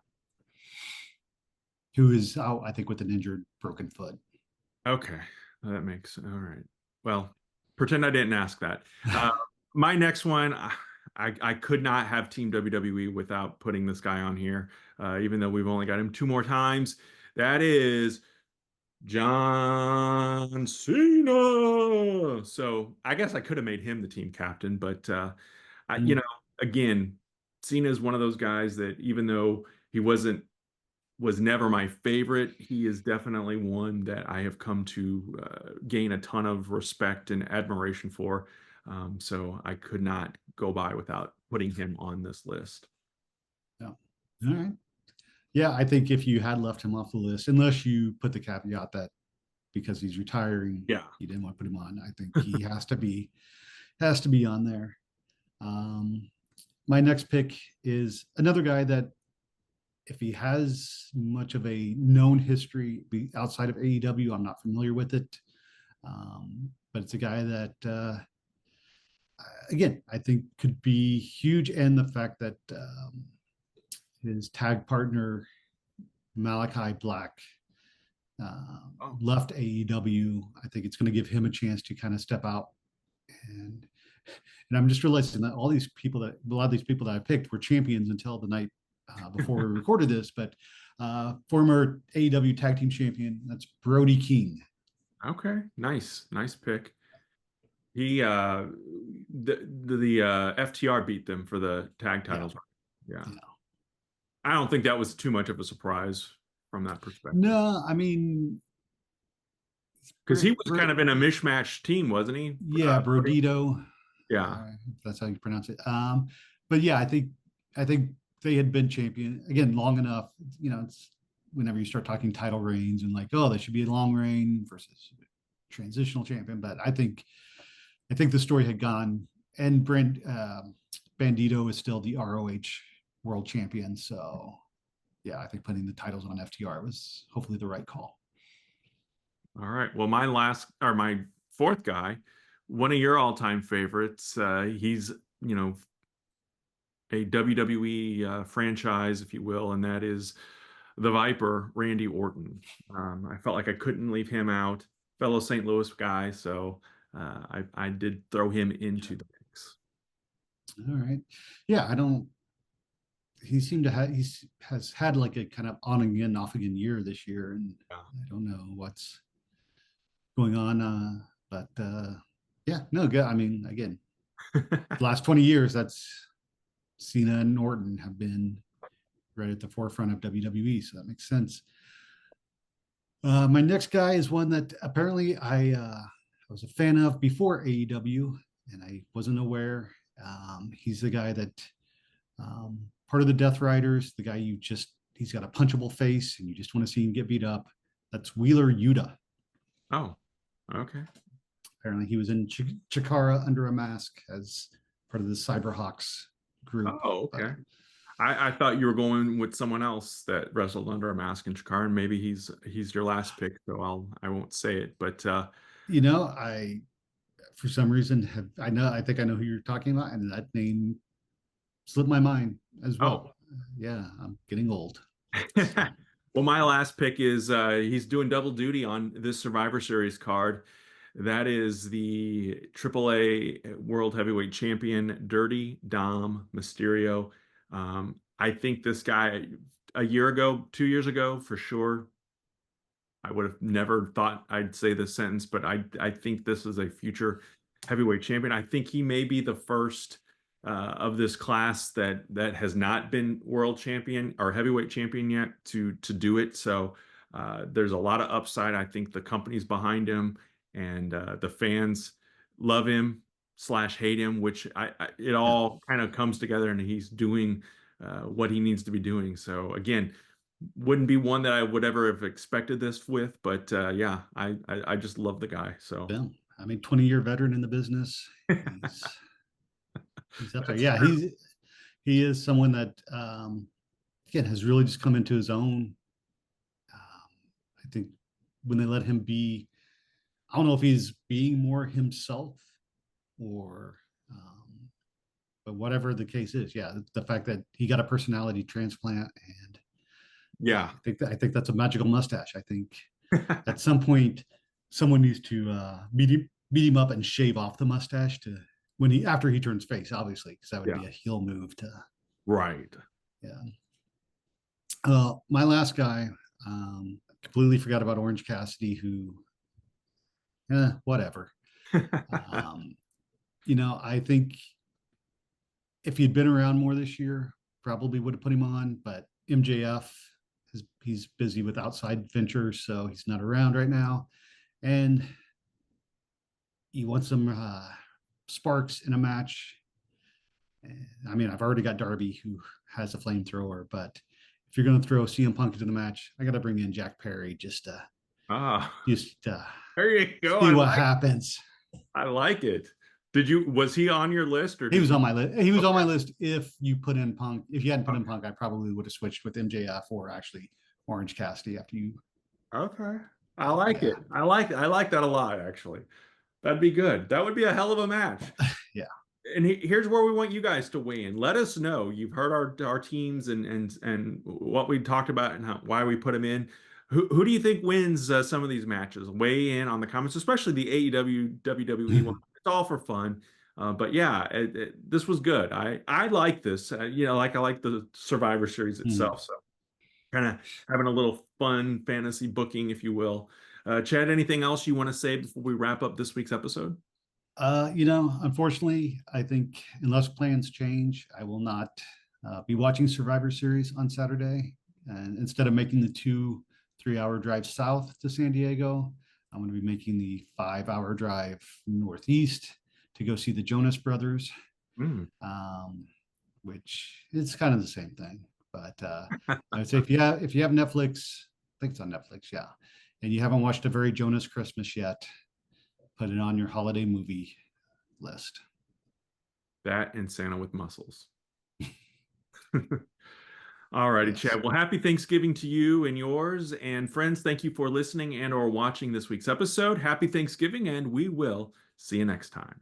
Who is out, I think, with an injured broken foot. Okay. That makes all right. Well, pretend I didn't ask that. My next one, I could not have Team WWE without putting this guy on here, even though we've only got him two more times. That is John Cena. So I guess I could have made him the team captain, but again, Cena is one of those guys that even though he was never my favorite, he is definitely one that I have come to gain a ton of respect and admiration for. So I could not go by without putting him on this list. Yeah. All right. Yeah, I think if you had left him off the list, unless you put the caveat that because he's retiring, Yeah. you didn't want to put him on, I think he has to be on there. My next pick is another guy that if he has much of a known history outside of AEW, I'm not familiar with it. But it's a guy that, again, I think could be huge. And the fact that his tag partner, Malachi Black, left AEW, I think it's going to give him a chance to kind of step out. And I'm just realizing that a lot of these people that I picked were champions until the night before we recorded this, but former AEW tag team champion, that's Brody King. Okay, nice pick. He the FTR beat them for the tag titles. Yeah. I don't think that was too much of a surprise from that perspective. No, I mean, because he was kind of in a mishmash team, wasn't he? Yeah, Brodito. Yeah, that's how you pronounce it. But yeah, I think they had been champion again long enough. It's whenever you start talking title reigns and like, oh, they should be a long reign versus transitional champion. But I think the story had gone, and Bandito is still the ROH world champion. So yeah, I think putting the titles on FTR was hopefully the right call. All right. Well, my fourth guy, one of your all-time favorites. He's a WWE franchise, if you will, and that is the Viper, Randy Orton. I felt like I couldn't leave him out, fellow St. Louis guy, so I did throw him into the mix. All right. Yeah, he seemed to have has had like a kind of on again, off again year this year, and I don't know what's going on. But yeah, no good. I mean, again, the last 20 years, that's Cena and Orton have been right at the forefront of WWE, so that makes sense. My next guy is one that apparently I was a fan of before AEW, and I wasn't aware. He's the guy that part of the Death Riders, the guy he's got a punchable face, and you just want to see him get beat up. That's Wheeler Yuta. Oh, okay. Apparently, he was in Chikara under a mask as part of the Cyberhawks group. Oh, But okay. I thought you were going with someone else that wrestled under a mask in Chikara, and maybe he's your last pick, so I won't say it. But I for some reason I think I know who you're talking about, and that name slipped my mind as oh. well. Yeah, I'm getting old. So Well, my last pick is he's doing double duty on this Survivor Series card. That is the AAA World Heavyweight Champion, Dirty Dom Mysterio. I think this guy a year ago, 2 years ago, for sure, I would have never thought I'd say this sentence, but I think this is a future heavyweight champion. I think he may be the first of this class that has not been world champion or heavyweight champion yet to do it. So there's a lot of upside. I think the company's behind him, and the fans love him slash hate him, which it yeah, all kind of comes together, and he's doing what he needs to be doing. So again, wouldn't be one that I would ever have expected this with, but yeah, I just love the guy. So yeah. I mean, 20-year veteran in the business. He's he's up there. that's Yeah, true. he is someone that again has really just come into his own. I think when they let him be, I don't know if he's being more himself or but whatever the case is, yeah, the fact that he got a personality transplant, and Yeah. I think that's a magical mustache. I think at some point someone needs to beat him up and shave off the mustache to when he after he turns face, obviously, because that would Yeah. be a heel move to Right. yeah. My last guy, completely forgot about Orange Cassidy, who whatever. Um, I think if he'd been around more this year, probably would have put him on, but MJF he's busy with outside ventures, so he's not around right now. And you want some sparks in a match. I mean, I've already got Darby who has a flamethrower, but if you're going to throw CM Punk into the match, I got to bring in Jack Perry Ah, just there you go. see what happens. I like it. Was he on your list or He did was you? on my list. He was on Okay. my list. If you put in Punk, if you hadn't put in Okay. Punk, I probably would have switched with MJF or actually Orange Cassidy after you. Okay. I like Yeah, it. I like that a lot, actually. That'd be good. That would be a hell of a match. yeah. And here's where we want you guys to weigh in. Let us know. You've heard our teams and what we talked about and why we put them in. Who do you think wins some of these matches? Weigh in on the comments, especially the AEW WWE one. It's all for fun. But yeah, this was good. I like this. Like I like the Survivor Series Mhm. itself. So kind of having a little fun fantasy booking, if you will. Chad, anything else you want to say before we wrap up this week's episode? Unfortunately, I think unless plans change, I will not be watching Survivor Series on Saturday. And instead of making the 2 3 hour drive south to San Diego, I'm going to be making the 5 hour drive northeast to go see the Jonas Brothers, Mm. um, which is kind of the same thing. But I would say if you have Netflix, I think it's on Netflix, yeah, and you haven't watched A Very Jonas Christmas yet, put it on your holiday movie list. That and Santa with muscles. All righty, Yes. Chad. Well, happy Thanksgiving to you and yours. And friends, thank you for listening and or watching this week's episode. Happy Thanksgiving, and we will see you next time.